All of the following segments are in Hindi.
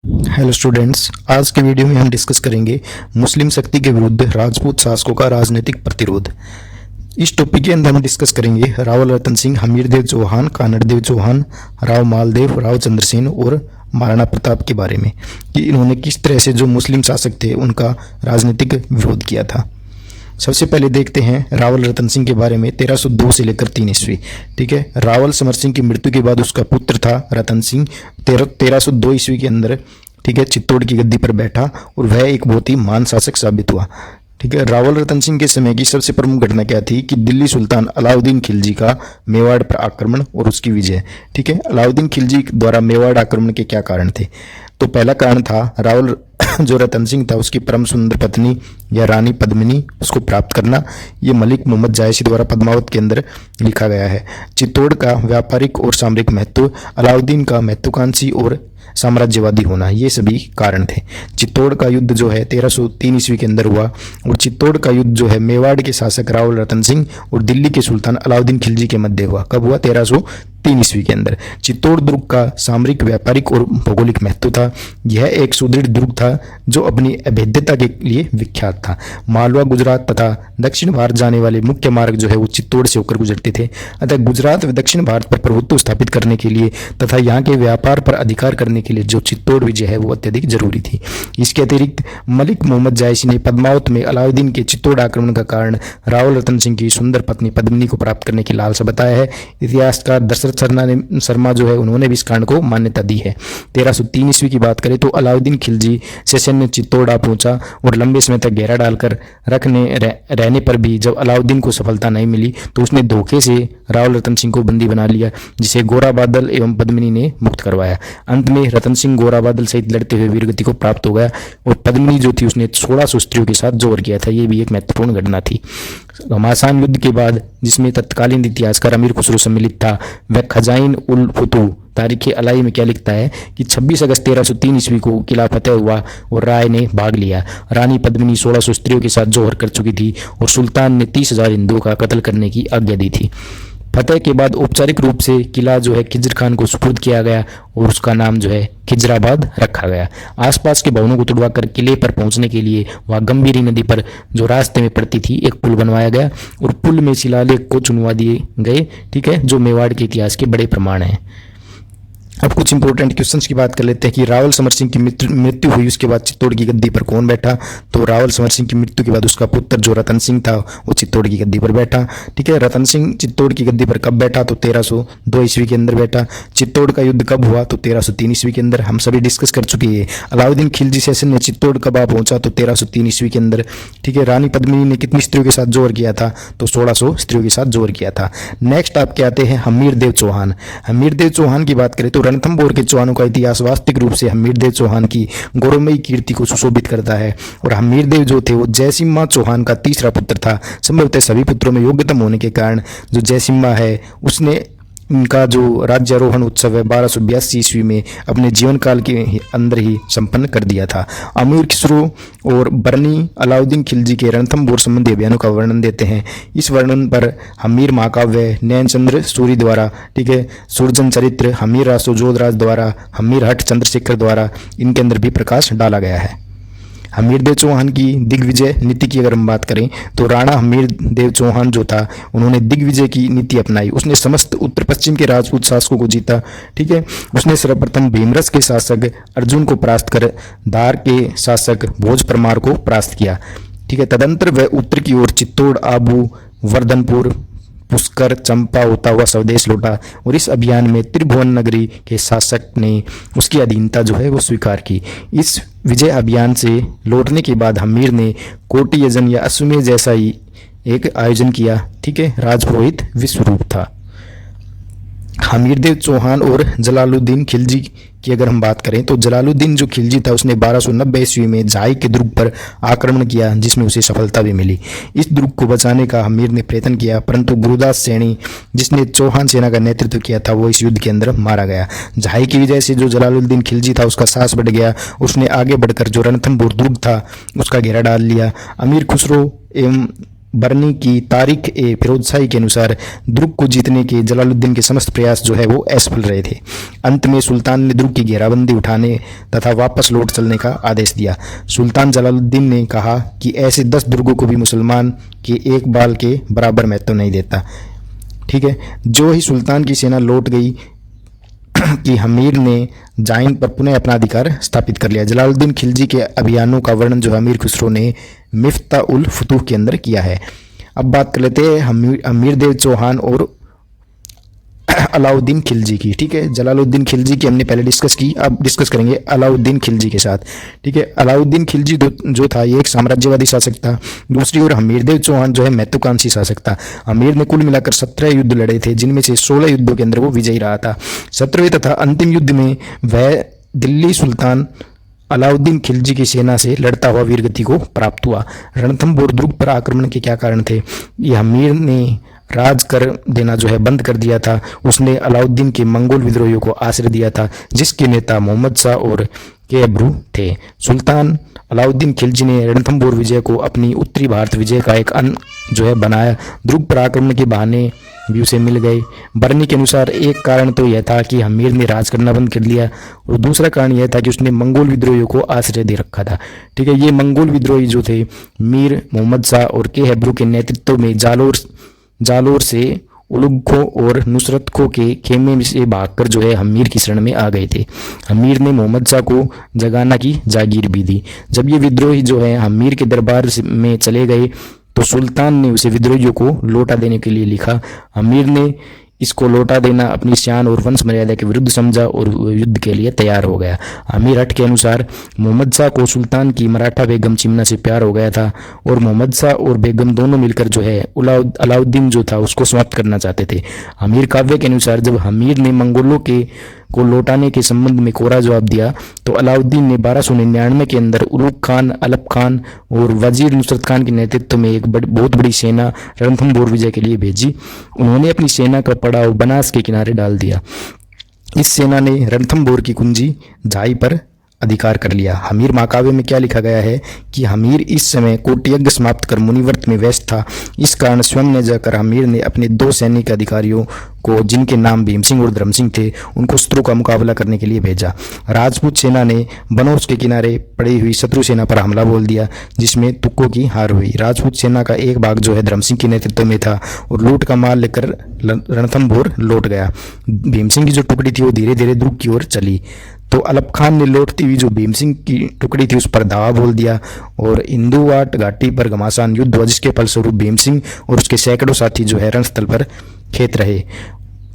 हेलो स्टूडेंट्स, आज के वीडियो में हम डिस्कस करेंगे मुस्लिम शक्ति के विरुद्ध राजपूत शासकों का राजनीतिक प्रतिरोध। इस टॉपिक के अंदर हम डिस्कस करेंगे रावल रतन सिंह, हमीरदेव चौहान, कानड़देव चौहान, राव मालदेव, राव चंद्रसेन और महाराणा प्रताप के बारे में कि इन्होंने किस तरह से जो मुस्लिम शासक थे उनका राजनीतिक विरोध किया था। सबसे पहले देखते हैं रावल रतन सिंह के बारे में 1302 से लेकर 3 ईस्वी। ठीक है, रावल समर सिंह की मृत्यु के बाद उसका पुत्र था रतन सिंह 1302 ईस्वी के अंदर, ठीक है, चित्तौड़ की गद्दी पर बैठा और वह एक बहुत ही महान शासक साबित हुआ। ठीक है, रावल रतन सिंह के समय की सबसे प्रमुख घटना क्या थी कि दिल्ली सुल्तान अलाउद्दीन खिलजी का मेवाड़ पर आक्रमण और उसकी विजय। ठीक है, अलाउद्दीन खिलजी द्वारा मेवाड़ आक्रमण के क्या कारण थे? तो पहला कारण था रावल जो रतन सिंह था उसकी परम सुंदर पत्नी या रानी पद्मिनी उसको प्राप्त करना। ये मलिक मोहम्मद जायसी द्वारा पद्मावत के अंदर लिखा गया है। चित्तौड़ का व्यापारिक और सामरिक महत्व, अलाउद्दीन का महत्वाकांक्षी और साम्राज्यवादी होना, ये सभी कारण थे। चित्तौड़ का युद्ध जो है 1303 ईस्वी के अंदर हुआ और चित्तौड़ का युद्ध जो है मेवाड़ के शासक रावल रतन सिंह और दिल्ली के सुल्तान अलाउद्दीन खिलजी के मध्य हुआ। कब हुआ? 1303 ईस्वी के अंदर। चित्तौड़ दुर्ग का सामरिक, व्यापारिक और भौगोलिक महत्व था। यह एक सुदृढ़ दुर्ग था जो अपनी अभेद्यता के लिए विख्यात था। मालवा, गुजरात तथा दक्षिण भारत जाने वाले मुख्य मार्ग जो है वो चित्तौड़ से होकर गुजरते थे। अतः गुजरात व दक्षिण भारत पर प्रभुत्व स्थापित करने के लिए तथा यहाँ के व्यापार पर अधिकार करने के लिए जो चित्तौड़ विजय है वो अत्यधिक जरूरी थी। इसके अतिरिक्त मलिक मोहम्मद जायसी ने पद्मावत में अलाउद्दीन के चित्तौड़ आक्रमण का कारण रावल रतन सिंह की सुंदर पत्नी पद्मिनी को प्राप्त करने की लालसा बताया है। इतिहासकार दशरथ शर्मा जो है उन्होंने भी इस कांड को मान्यता दी है। 1303 ईस्वी की बात करें तो अलाउद्दीन खिलजी से सैन्य चित्तौड़ आ पहुंचा और लंबे समय तक घेरा डालकर रहने पर भी जब अलाउद्दीन को सफलता नहीं मिली तो उसने धोखे से रावल रतन सिंह को बंदी बना लिया, जिसे गोरा बादल एवं पद्मिनी ने मुक्त करवाया। अंत में रतन सिंह गोरा बादल सहित लड़ते हुए वीरगति को प्राप्त हो गया और पद्मिनी जो थी उसने 1600 स्त्रियों के साथ जोर किया था। ये भी एक महत्वपूर्ण घटना थी। घमासान युद्ध के बाद जिसमें तत्कालीन इतिहासकार अमीर खुसरो सम्मिलित था, वह खजाइन उल फुतू तारीख अलाई में क्या लिखता है कि 26 अगस्त 1303 ईस्वी को किला फतेह हुआ और राय ने भाग लिया। रानी पद्मिनी 1600 स्त्रियों के साथ जोहर कर चुकी थी और सुल्तान ने 30,000 हिंदुओं का कत्ल करने की आज्ञा दी थी। फतेह के बाद औपचारिक रूप से किला जो है खिज्र खान को सुपुर्द किया गया और उसका नाम जो है खिजराबाद रखा गया। आसपास के भवनों को तुड़वाकर किले पर पहुंचने के लिए वहां गंभीरी नदी पर जो रास्ते में पड़ती थी एक पुल बनवाया गया और पुल में शिलालेख को चुनवा दिए गए। ठीक है, जो मेवाड़ के इतिहास के बड़े प्रमाण हैं। अब कुछ इंपॉर्टेंट क्वेश्चंस की बात कर लेते हैं कि रावल समर सिंह की मृत्यु हुई उसके बाद चित्तौड़ की गद्दी पर कौन बैठा? तो रावल समर सिंह की मृत्यु के बाद उसका पुत्र जो रतन सिंह था वो चित्तौड़ की गद्दी पर बैठा। ठीक है, रतन सिंह चित्तौड़ की गद्दी पर कब बैठा? तो 1302 ईस्वी के अंदर बैठा। चित्तौड़ का युद्ध कब हुआ? तो 1303 ईस्वी के अंदर। हम सभी डिस्कस कर चुके हैं। अलाउद्दीन खिलजी सेशन ने चित्तौड़ कब आ पहुंचा? तो 1303 ईस्वी के अंदर। ठीक है, रानी पद्मिनी ने कितनी स्त्रियों के साथ जोर किया था? तो 1600 स्त्रियों के साथ जोर किया था। नेक्स्ट आपके आते हैं हमीरदेव चौहान। हमीरदेव चौहान की बात करें तो रणथंभौर के चौहानों का इतिहास वास्तविक रूप से हमीरदेव चौहान की गौरवमयी कीर्ति को सुशोभित करता है। और हमीरदेव जो थे वो जयसिम्हा चौहान का तीसरा पुत्र था। संभवतः सभी पुत्रों में योग्यतम होने के कारण जो जयसिम्हा है उसने इनका जो राज्यारोहण उत्सव है 1282 ईस्वी में अपने जीवन काल के अंदर ही संपन्न कर दिया था। अमीर खुसरो और बरनी अलाउद्दीन खिलजी के रणथंभौर संबंधी अभियानों का वर्णन देते हैं। इस वर्णन पर हमीर महाकाव्य नयनचंद्र सूरी द्वारा, ठीक है, सुरजन चरित्र हमीर रासो जोधराज द्वारा, हमीर हट चंद्रशेखर द्वारा इनके अंदर भी प्रकाश डाला गया है। हमीरदेव चौहान की दिग्विजय नीति की अगर हम बात करें तो राणा हमीरदेव चौहान जो था उन्होंने दिग्विजय की नीति अपनाई। उसने समस्त उत्तर पश्चिम के राजपूत शासकों को जीता। ठीक है, उसने सर्वप्रथम भीमरस के शासक अर्जुन को परास्त कर धार के शासक भोज परमार को परास्त किया। ठीक है, तदंतर वह उत्तर की ओर चित्तौड़, आबू, वर्धनपुर, पुष्कर, चंपा होता हुआ स्वदेश लौटा और इस अभियान में त्रिभुवन नगरी के शासक ने उसकी अधीनता जो है वो स्वीकार की। इस विजय अभियान से लौटने के बाद हमीर ने कोटि यजन या अश्वमेध जैसा ही एक आयोजन किया। ठीक है, राजपुरोहित विश्वरूप था। हमीरदेव चौहान और जलालुद्दीन खिलजी की अगर हम बात करें तो जलालुद्दीन जो खिलजी था उसने 1290 ईस्वी में झाई के दुर्ग पर आक्रमण किया जिसमें उसे सफलता भी मिली। इस दुर्ग को बचाने का हमीर ने प्रयत्न किया परंतु गुरुदास सैनी जिसने चौहान सेना का नेतृत्व किया था वो इस युद्ध के अंदर मारा गया। झाई की वजह से जो जलालुद्दीन खिलजी था उसका साहस बढ़ गया। उसने आगे बढ़कर जो रणथंभौर दुर्ग था उसका घेरा डाल लिया। अमीर खुसरो एवं बरनी की तारिक ए फिरोजशाही के अनुसार दुर्ग को जीतने के जलालुद्दीन के समस्त प्रयास जो है वो असफल रहे थे। अंत में सुल्तान ने दुर्ग की घेराबंदी उठाने तथा वापस लौट चलने का आदेश दिया। सुल्तान जलालुद्दीन ने कहा कि ऐसे 10 दुर्गों को भी मुसलमान के एक बाल के बराबर महत्व नहीं देता। ठीक है, जो ही सुल्तान की सेना लौट गई कि हमीर ने जाइन पर पुनः अपना अधिकार स्थापित कर लिया। जलालुद्दीन खिलजी के अभियानों का वर्णन जो अमीर खुसरो ने मिफ्ता उल फुतूह के अंदर किया है। अब बात कर लेते हैं हमीर देव चौहान और अलाउद्दीन खिलजी की। ठीक है, जलालुद्दीन खिलजी की हमने पहले डिस्कस की, अब डिस्कस करेंगे अलाउद्दीन खिलजी के साथ। ठीक है, अलाउद्दीन खिलजी जो था ये एक साम्राज्यवादी शासक था। दूसरी ओर हमीरदेव चौहान जो है महत्वाकांक्षी शासक था। अमीर ने कुल मिलाकर 17 युद्ध लड़े थे, जिनमें से 16 युद्धों के अंदर वो विजयी रहा था। 17वें तथा अंतिम युद्ध में वह दिल्ली सुल्तान अलाउद्दीन खिलजी की सेना से लड़ता हुआ वीरगति को प्राप्त हुआ। रणथंभौर दुर्ग पर आक्रमण के क्या कारण थे? ये हमीर ने राज कर देना जो है बंद कर दिया था। उसने अलाउद्दीन के मंगोल विद्रोहियों को आश्रय दिया था, जिसके नेता मोहम्मद शाह और केबरू थे। सुल्तान अलाउद्दीन खिलजी ने रणथंभौर विजय को अपनी उत्तरी भारत विजय का एक अंग जो है बनाया। दुर्ग पर आक्रमण के बहाने भी उसे मिल गए। बरनी के अनुसार एक कारण तो यह था कि हमीर ने राज करना बंद कर लिया, और दूसरा कारण यह था कि उसने मंगोल विद्रोहियों को आश्रय दे रखा था। ठीक है, ये मंगोल विद्रोही जो थे मीर मोहम्मद शाह और के हेब्रू के नेतृत्व में जालोर से उलुग खो और नुसरत खो के खेमे से भागकर जो है हमीर की शरण में आ गए थे। हमीर ने मोहम्मद शाह को जगाना की जागीर भी दी। जब ये विद्रोही जो है हमीर के दरबार में चले गए तो सुल्तान ने उसे विद्रोहियों को लौटा देने के लिए लिखा। हमीर ने इसको लौटा देना अपनी शान और वंश मर्यादा के विरुद्ध समझा और युद्ध के लिए तैयार हो गया। अमीर हट के अनुसार मोहम्मद शाह को सुल्तान की मराठा बेगम चिमना से प्यार हो गया था, और मोहम्मद शाह और बेगम दोनों मिलकर जो है अलाउद्दीन जो था उसको समाप्त करना चाहते थे। अमीर काव्य के अनुसार जब हमीर ने मंगोलों को लौटाने के संबंध में कोरा जवाब दिया तो अलाउद्दीन ने 1299 के अंदर उलुग खान, अलप खान और वजीर नुसरत खान के नेतृत्व में एक बहुत बड़ी सेना रणथंभौर विजय के लिए भेजी। उन्होंने अपनी सेना का पड़ाव बनास के किनारे डाल दिया। इस सेना ने रणथंभौर की कुंजी झाई पर अधिकार कर लिया। हमीर महाकाव्य में क्या लिखा गया है कि हमीर इस समय कोटि यज्ञ समाप्त कर मुनिव्रत में व्यस्त था। इस कारण स्वयं ने जाकर हमीर ने अपने 2 सैनिक अधिकारियों को, जिनके नाम भीम सिंह और धर्म सिंह थे, उनको शत्रु का मुकाबला करने के लिए भेजा। राजपूत सेना ने बनौज के किनारे पड़ी हुई शत्रु सेना पर हमला बोल दिया, जिसमें तुक्कों की हार हुई। राजपूत सेना का एक भाग जो है धर्म सिंह के नेतृत्व में था और लूट का माल लेकर रणथंभौर लौट गया। भीम सिंह की जो टुकड़ी थी वो धीरे धीरे दुर्ग की ओर चली, तो अलप खान ने लौटती हुई जो भीम सिंह की टुकड़ी थी उस पर धावा बोल दिया और इंदुवाट घाटी पर घमासान युद्ध हुआ, जिसके फलस्वरूप भीम सिंह और उसके सैकड़ों साथी जो है रणस्थल पर खेत रहे।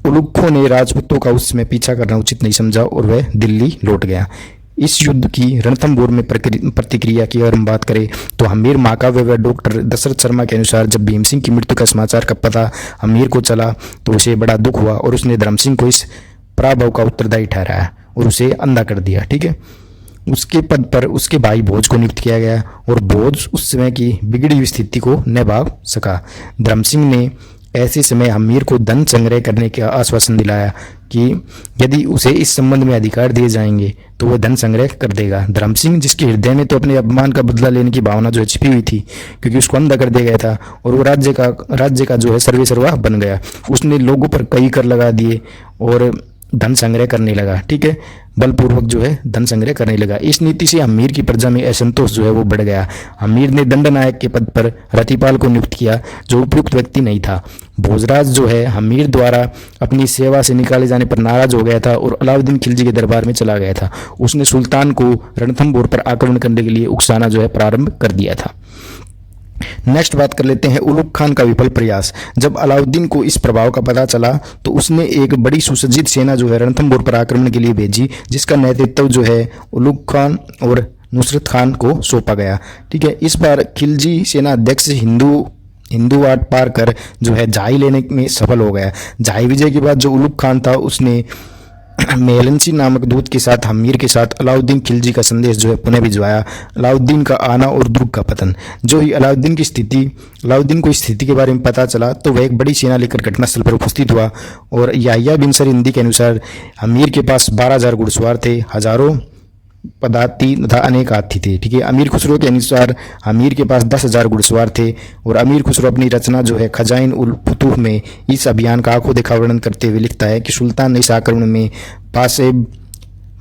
उलुग ने राजपूतों का उस समय पीछा करना उचित नहीं समझा और वह दिल्ली लौट गया। इस युद्ध की रणथंभौर में प्रतिक्रिया की अगर हम बात करें तो हमीर महाकाव्य व डॉक्टर दशरथ शर्मा के अनुसार जब भीम सिंह की मृत्यु का समाचार का पता हमीर को चला तो उसे बड़ा दुख हुआ और उसने धर्म सिंह को इस पराभव का उत्तरदायी ठहराया और उसे अंधा कर दिया। ठीक है, उसके पद पर उसके भाई भोज को नियुक्त किया गया और भोज उस समय की बिगड़ी हुई स्थिति को न भाग सका। धर्म सिंह ने ऐसे समय हमीर को धन संग्रह करने का आश्वासन दिलाया कि यदि उसे इस संबंध में अधिकार दिए जाएंगे तो वह धन संग्रह कर देगा। धर्म सिंह, जिसके हृदय में तो अपने अपमान का बदला लेने की भावना जो छिपी हुई थी, क्योंकि उसको अंधा कर दिया गया था और वो राज्य का जो है सर्वेसर्वा बन गया, उसने लोगों पर कई कर लगा दिए और धन संग्रह करने लगा। ठीक है, बलपूर्वक जो है धन संग्रह करने लगा। इस नीति से हमीर की प्रजा में असंतोष जो है वो बढ़ गया। हमीर ने दंडनायक के पद पर रतिपाल को नियुक्त किया, जो उपयुक्त व्यक्ति नहीं था। भोजराज जो है हमीर द्वारा अपनी सेवा से निकाले जाने पर नाराज हो गया था और अलाउद्दीन खिलजी के दरबार में चला गया था। उसने सुल्तान को रणथंभौर पर आक्रमण करने के लिए उकसाना जो है प्रारंभ कर दिया था। नेक्स्ट बात कर लेते हैं उलुग खान का विफल प्रयास। जब अलाउद्दीन को इस प्रभाव का पता चला तो उसने एक बड़ी सुसज्जित सेना जो है रणथंभौर पर आक्रमण के लिए भेजी, जिसका नेतृत्व जो है उलुग खान और नुसरत खान को सौंपा गया। ठीक है, इस बार खिलजी सेना अध्यक्ष हिंदुवाट पार कर जो है झाई लेने में सफल हो गया। झाई विजय के बाद जो उलुग खान था उसने मेलनसी नामक दूत के साथ हमीर के साथ अलाउद्दीन खिलजी का संदेश जो है पुनः भिजवाया। अलाउद्दीन का आना और दुर्ग का पतन। जो ही अलाउद्दीन को इस स्थिति के बारे में पता चला तो वह एक बड़ी सेना लेकर घटनास्थल पर उपस्थित हुआ और याहिया बिन सर हिंदी के अनुसार हमीर के पास 12,000 घुड़सवार थे, हजारों पदाती तथा अनेक हाथी थे। ठीक है, अमीर खुसरो के अनुसार अमीर के पास 10,000 घुड़सवार थे और अमीर खुसरो अपनी रचना जो है खजाइन उल फुतूह में इस अभियान का आंखों देखा वर्णन करते हुए लिखता है कि सुल्तान ने इस आक्रमण में पासेब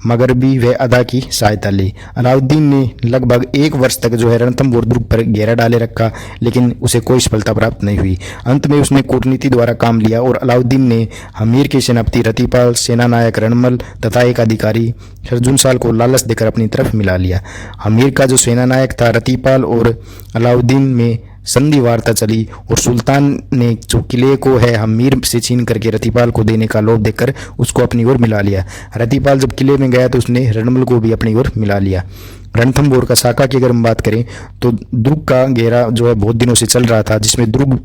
मगरबी व अदा की सहायता ली। अलाउद्दीन ने लगभग 1 वर्ष तक जो है रणथंभौर दुर्ग पर घेरा डाले रखा, लेकिन उसे कोई सफलता प्राप्त नहीं हुई। अंत में उसने कूटनीति द्वारा काम लिया और अलाउद्दीन ने हमीर के सेनापति रतिपाल, सेनानायक रणमल तथा एक अधिकारी सर्जुनसाल को लालच देकर अपनी तरफ मिला लिया। हमीर का जो सेनानायक था रतिपाल और अलाउद्दीन में संधि वार्ता चली और सुल्तान ने जो किले को है हमीर से छीन करके रतिपाल को देने का लोभ देकर उसको अपनी ओर मिला लिया। रतिपाल जब किले में गया तो उसने रणमल को भी अपनी ओर मिला लिया। रणथंभौर का साका की अगर हम बात करें तो दुर्ग का घेरा जो है बहुत दिनों से चल रहा था, जिसमें दुर्ग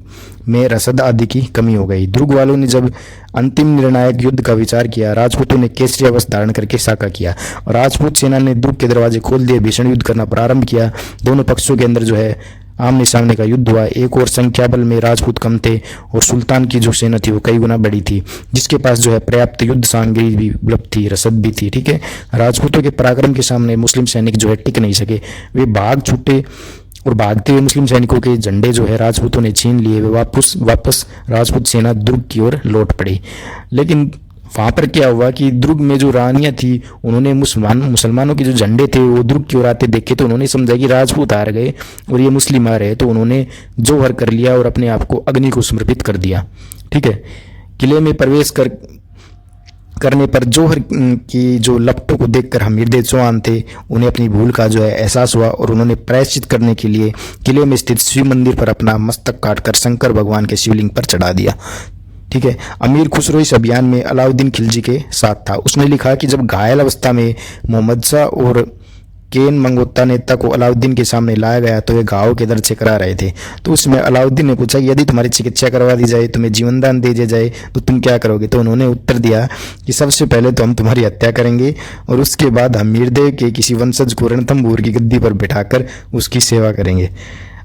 में रसद आदि की कमी हो गई। दुर्ग वालों ने जब अंतिम निर्णायक युद्ध का विचार किया, राजपूतों ने केसरी अवस्था धारण करके साका किया और राजपूत सेना ने दुर्ग के दरवाजे खोल दिए, भीषण युद्ध करना प्रारंभ किया। दोनों पक्षों के अंदर जो है आमने सामने का युद्ध हुआ। एक और संख्या बल में राजपूत कम थे और सुल्तान की जो सेना थी वो कई गुना बड़ी थी, जिसके पास जो है पर्याप्त युद्ध सामग्री भी उपलब्ध थी, रसद भी थी। ठीक है, राजपूतों के पराक्रम के सामने मुस्लिम सैनिक जो है टिक नहीं सके, वे भाग छूटे और भागते हुए मुस्लिम सैनिकों के झंडे जो है राजपूतों ने छीन लिए। वे वापस राजपूत सेना दुर्ग की ओर लौट पड़ी। लेकिन वहाँ पर क्या हुआ कि दुर्ग में जो रानियां थी उन्होंने मुसलमानों के जो झंडे थे वो दुर्ग की ओर आते देखे तो उन्होंने समझा कि राजपूत हार गए और ये मुस्लिम आ रहे, तो उन्होंने जोहर कर लिया और अपने आप को अग्नि को समर्पित कर दिया। ठीक है, किले में प्रवेश करने पर जोहर की जो लपटों को देखकर हमीरदेव चौहान थे उन्हें अपनी भूल का जो है एहसास हुआ और उन्होंने प्रायश्चित करने के लिए किले में स्थित शिव मंदिर पर अपना मस्तक काटकर शंकर भगवान के शिवलिंग पर चढ़ा दिया। ठीक है, अमीर खुसरो इस अभियान में अलाउद्दीन खिलजी के साथ था। उसने लिखा कि जब घायल अवस्था में मोहम्मद शाह और केन मंगोत्ता नेता को अलाउद्दीन के सामने लाया गया तो वे घाव के दर्द से करा रहे थे। तो उसमें अलाउद्दीन ने पूछा यदि तुम्हारी चिकित्सा करवा दी जाए, तुम्हें जीवन दान दे दिया जाए तो तुम क्या करोगे? तो उन्होंने उत्तर दिया कि सबसे पहले तो हम तुम्हारी हत्या करेंगे और उसके बाद हमीरदेव के किसी वंशज को रणथंभौर की गद्दी पर बिठाकर उसकी सेवा करेंगे।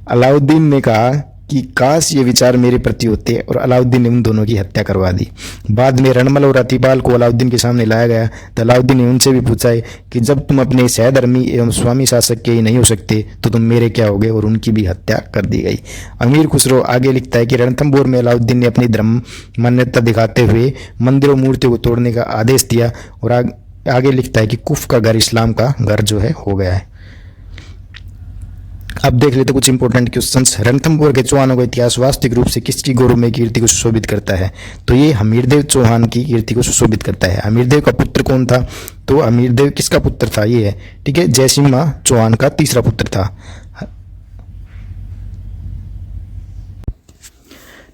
अलाउद्दीन ने कहा कि काश ये विचार मेरे प्रति होते और अलाउद्दीन ने उन दोनों की हत्या करवा दी। बाद में रणमल और रतिपाल को अलाउद्दीन के सामने लाया गया तो अलाउद्दीन ने उनसे भी पूछा है कि जब तुम अपने सहधर्मी एवं स्वामी शासक के ही नहीं हो सकते तो तुम मेरे क्या होगे, और उनकी भी हत्या कर दी गई। अमीर खुसरो आगे लिखता है कि रणथंभौर में अलाउद्दीन ने अपनी धर्म मान्यता दिखाते हुए मंदिरों मूर्तियों को तोड़ने का आदेश दिया और आगे लिखता है कि कुफ का घर इस्लाम का घर जो है हो गया है। अब देख लेते कुछ इंपॉर्टेंट क्वेश्चंस। रणथंभौर के चौहानों का इतिहास वास्तविक रूप से किसकी गौरवमय कीर्ति को सुशोभित करता है? तो ये हमीरदेव चौहान की कीर्ति को सुशोभित करता है। हमीरदेव का पुत्र कौन था? तो हमीरदेव किसका पुत्र था? ये है, ठीक है, जयसिम्हा चौहान का तीसरा पुत्र था।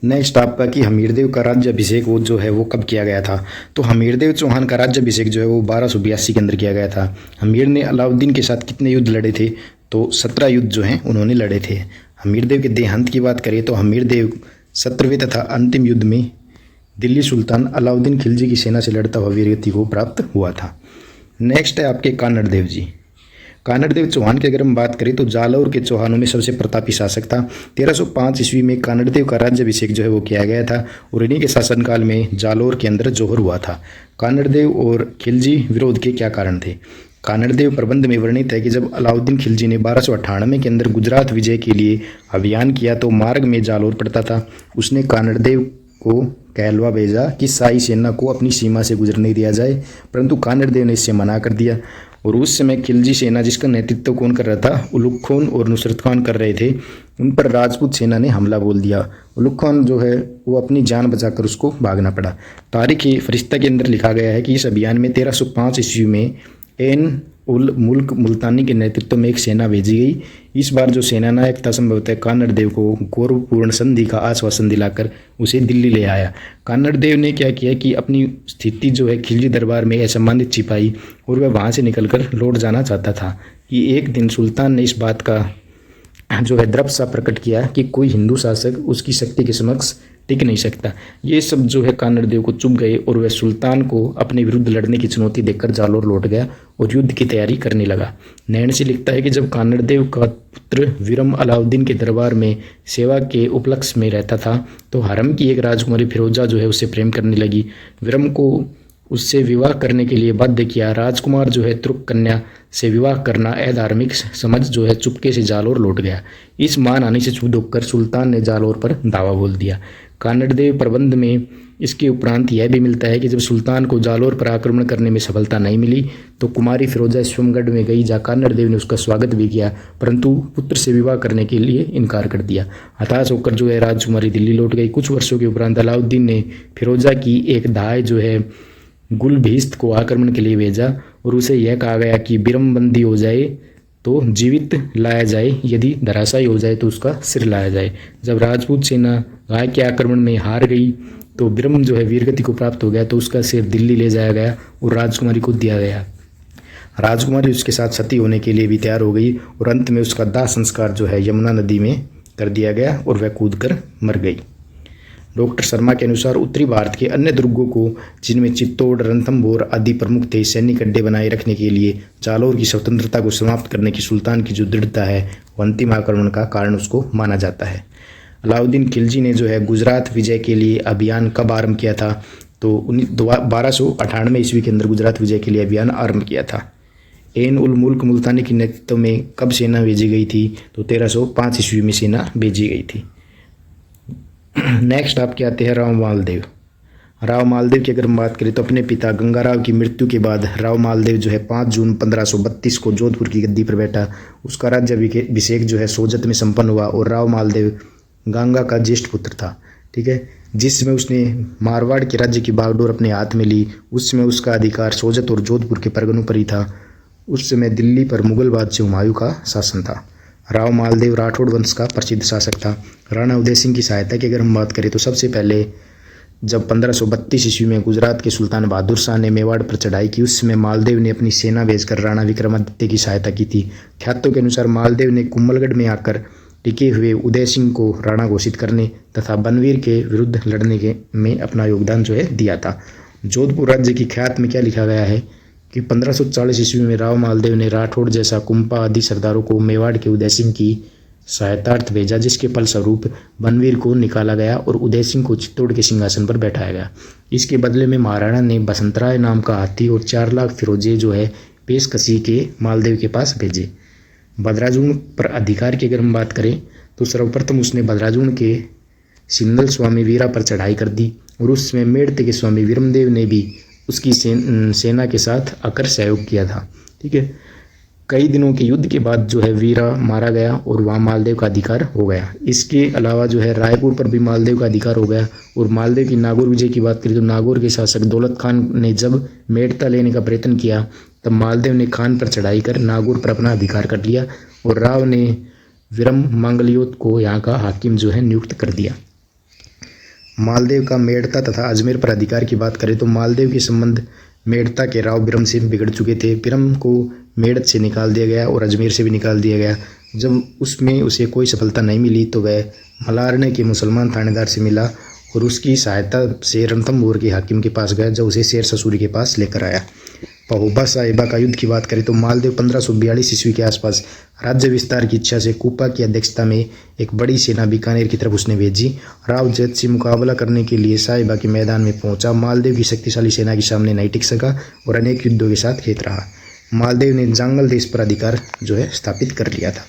नेक्स्ट आपका कि हमीरदेव का राज्याभिषेक वो जो है वो कब किया गया था? तो हमीरदेव चौहान का राज्याभिषेक जो है वो 1282 के अंदर किया गया था। हमीर ने अलाउद्दीन के साथ कितने युद्ध लड़े थे? तो 17 युद्ध जो हैं उन्होंने लड़े थे। हमीरदेव के देहांत की बात करें तो हमीरदेव 17वें तथा अंतिम युद्ध में दिल्ली सुल्तान अलाउद्दीन खिलजी की सेना से लड़ता हुआ वीरगति को प्राप्त हुआ था। नेक्स्ट है आपके कानड़देव जी। कानड़देव चौहान की अगर हम बात करें तो जालौर के चौहानों में सबसे प्रतापी शासक था। 1305 ईस्वी में कानड़देव का राज्याभिषेक जो है वो किया गया था और इन्हीं के शासनकाल में जालौर के अंदर जोहर हुआ था। कानड़देव और खिलजी विरोध के क्या कारण थे? कानड़देव प्रबंध में वर्णित है कि जब अलाउद्दीन खिलजी ने 1298 के अंदर गुजरात विजय के लिए अभियान किया तो मार्ग में जालौर पड़ता था। उसने कानड़देव को कहलवा भेजा कि शाही सेना को अपनी सीमा से गुजरने दिया जाए, परंतु कानड़देव ने इससे मना कर दिया और उस समय खिलजी सेना जिसका नेतृत्व कौन कर रहा था, उलुग खान और नुसरत खान कर रहे थे, उन पर राजपूत सेना ने हमला बोल दिया। उलुग खान जो है वो अपनी जान बचाकर उसको भागना पड़ा। तारीख फरिश्ता के अंदर लिखा गया है कि इस अभियान में 1305 ईस्वी में एन उल मुल्क मुल्तानी के नेतृत्व में एक सेना भेजी गई। इस बार जो सेनानायक था संभवतः कानड़देव को गौरवपूर्ण संधि का आश्वासन दिलाकर उसे दिल्ली ले आया। कानड़देव ने क्या किया कि अपनी स्थिति जो है खिलजी दरबार में असम्मानित छिपाई और वह वहाँ से निकलकर लौट जाना चाहता था कि एक दिन सुल्तान ने इस बात का जो है द्रव सा प्रकट किया कि कोई हिंदू शासक उसकी शक्ति के समक्ष टिक नहीं सकता। ये सब जो है कानड़देव को चुभ गए और वह सुल्तान को अपने विरुद्ध लड़ने की चुनौती देकर जालौर लौट गया और युद्ध की तैयारी करने लगा। नैन से लिखता है कि जब कानड़देव का पुत्र विरम अलाउद्दीन के दरबार में सेवा के उपलक्ष्य में रहता था तो हरम की एक राजकुमारी फिरोजा जो है उससे प्रेम करने लगी। विरम को उससे विवाह करने के लिए बाध्य किया। राजकुमार जो है तुर्क कन्या से विवाह करना अधार्मिक समझ जो है चुपके से जालौर लौट गया। इस मानहानि से क्षुब्ध होकर सुल्तान ने जालौर पर दावा बोल दिया। कानड़देव प्रबंध में इसके उपरांत यह भी मिलता है कि जब सुल्तान को जालौर पर आक्रमण करने में सफलता नहीं मिली तो कुमारी फिरोजा स्वयंगढ़ में गई, जहाँ कानड़देव ने उसका स्वागत भी किया, परंतु पुत्र से विवाह करने के लिए इनकार कर दिया। हताश होकर जो है राजकुमारी दिल्ली लौट गई। कुछ वर्षों के उपरांत अलाउद्दीन ने फिरोजा की एक दाई जो है गुलभिस्त को आक्रमण के लिए भेजा और उसे यह कहा गया कि बिरमबंदी हो जाए तो जीवित लाया जाए, यदि धराशायी हो जाए तो उसका सिर लाया जाए। जब राजपूत सेना गाय के आक्रमण में हार गई तो बिरम जो है वीरगति को प्राप्त हो गया, तो उसका सिर दिल्ली ले जाया गया और राजकुमारी को दिया गया। राजकुमारी उसके साथ सती होने के लिए भी तैयार हो गई और अंत में उसका दाह संस्कार जो है यमुना नदी में कर दिया गया और वह कूदकर मर गई। डॉक्टर शर्मा के अनुसार उत्तरी भारत के अन्य दुर्गों को, जिनमें चित्तौड़, रणथंभौर आदि प्रमुख थे, सैनिक अड्डे बनाए रखने के लिए जालौर की स्वतंत्रता को समाप्त करने की सुल्तान की जो दृढ़ता है वह अंतिम आक्रमण का कारण उसको माना जाता है। अलाउद्दीन खिलजी ने जो है गुजरात विजय के लिए अभियान कब आरंभ किया था? तो 1298 ईस्वी के अंदर गुजरात विजय के लिए अभियान आरंभ किया था। एन उल मुल्क मुल्तानी के नेतृत्व में कब सेना भेजी गई थी? तो 1305 ईस्वी में सेना भेजी गई थी। नेक्स्ट आपके आते हैं राव मालदेव। राव मालदेव की अगर हम बात करें तो अपने पिता गंगाराव की मृत्यु के बाद राव मालदेव जो है 5 जून 1532 को जोधपुर की गद्दी पर बैठा। उसका राज्याभिषेक जो है सोजत में संपन्न हुआ और राव मालदेव गंगा का ज्येष्ठ पुत्र था, ठीक है, जिसमें उसने मारवाड़ के राज्य की बागडोर अपने हाथ में ली। उसमें उसका अधिकार सोजत और जोधपुर के परगनों पर ही था। उस समय दिल्ली पर मुगल बादशाह हुमायूं का शासन था। राव मालदेव राठौड़ वंश का प्रसिद्ध शासक था। राणा उदय सिंह की सहायता की अगर हम बात करें तो सबसे पहले जब 1532 ईस्वी में गुजरात के सुल्तान बहादुर शाह ने मेवाड़ पर चढ़ाई की, उस समय मालदेव ने अपनी सेना भेजकर राणा विक्रमादित्य की सहायता की थी। ख्यातों के अनुसार मालदेव ने कुंभलगढ़ में आकर टिके हुए उदय सिंह को राणा घोषित करने तथा बनवीर के विरुद्ध लड़ने में अपना योगदान जो है दिया था। जोधपुर राज्य की ख्यात में क्या लिखा गया है कि 1540 ईस्वी में राव मालदेव ने राठौड़ जैसा कुंपा आदि सरदारों को मेवाड़ के उदय सिंह की सहायतार्थ भेजा, जिसके फलस्वरूप बनवीर को निकाला गया और उदय सिंह को चित्तौड़ के सिंहासन पर बैठाया गया। इसके बदले में महाराणा ने बसंतराय नाम का हाथी और 4 लाख फिरोजे जो है पेशकशी के मालदेव के पास भेजे। भद्राजुण पर अधिकार की अगर हम बात करें तो सर्वप्रथम उसने भद्राजुण के सिंदल स्वामी वीरा पर चढ़ाई कर दी और उसमें मेड़ते के स्वामी वीरमदेव ने भी उसकी सेना के साथ आकर सहयोग किया था, ठीक है। कई दिनों के युद्ध के बाद जो है वीरा मारा गया और वहाँ मालदेव का अधिकार हो गया। इसके अलावा जो है रायपुर पर भी मालदेव का अधिकार हो गया। और मालदेव की नागौर विजय की बात करें तो नागौर के शासक दौलत खान ने जब मेड़ता लेने का प्रयत्न किया तब मालदेव ने खान पर चढ़ाई कर नागौर पर अपना अधिकार कर लिया और राव ने विरम मांगलियोत को यहाँ का हाकिम जो है नियुक्त कर दिया। मालदेव का मेड़ता तथा अजमेर पर अधिकार की बात करें तो मालदेव के संबंध मेड़ता के राव बिरम से बिगड़ चुके थे। बिरम को मेड़त से निकाल दिया गया और अजमेर से भी निकाल दिया गया। जब उसमें उसे कोई सफलता नहीं मिली तो वह मलारने के मुसलमान थानेदार से मिला और उसकी सहायता से रणथंभौर के हाकिम के पास गया, जो उसे शेर ससूरी के पास लेकर आया। पहोबा साहिबा का युद्ध की बात करें तो मालदेव 1542 ईस्वी के आसपास राज्य विस्तार की इच्छा से कूपा की अध्यक्षता में एक बड़ी सेना बीकानेर की तरफ उसने भेजी। राव जैत से मुकाबला करने के लिए साहिबा के मैदान में पहुंचा। मालदेव की शक्तिशाली सेना के सामने नहीं टिक सका और अनेक युद्धों के साथ खेत रहा। मालदेव ने जांगल देश पर अधिकार जो है स्थापित कर लिया था।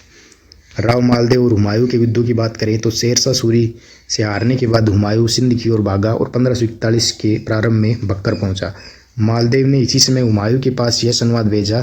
राव मालदेव और हुमायूं के युद्धों की बात करें तो शेरशाह सूरी से हारने के बाद हुमायूं सिंध की ओर भागा और 1541 के प्रारंभ में बक्कर पहुंचा। मालदेव ने इसी समय हुमायूं के पास यह संवाद भेजा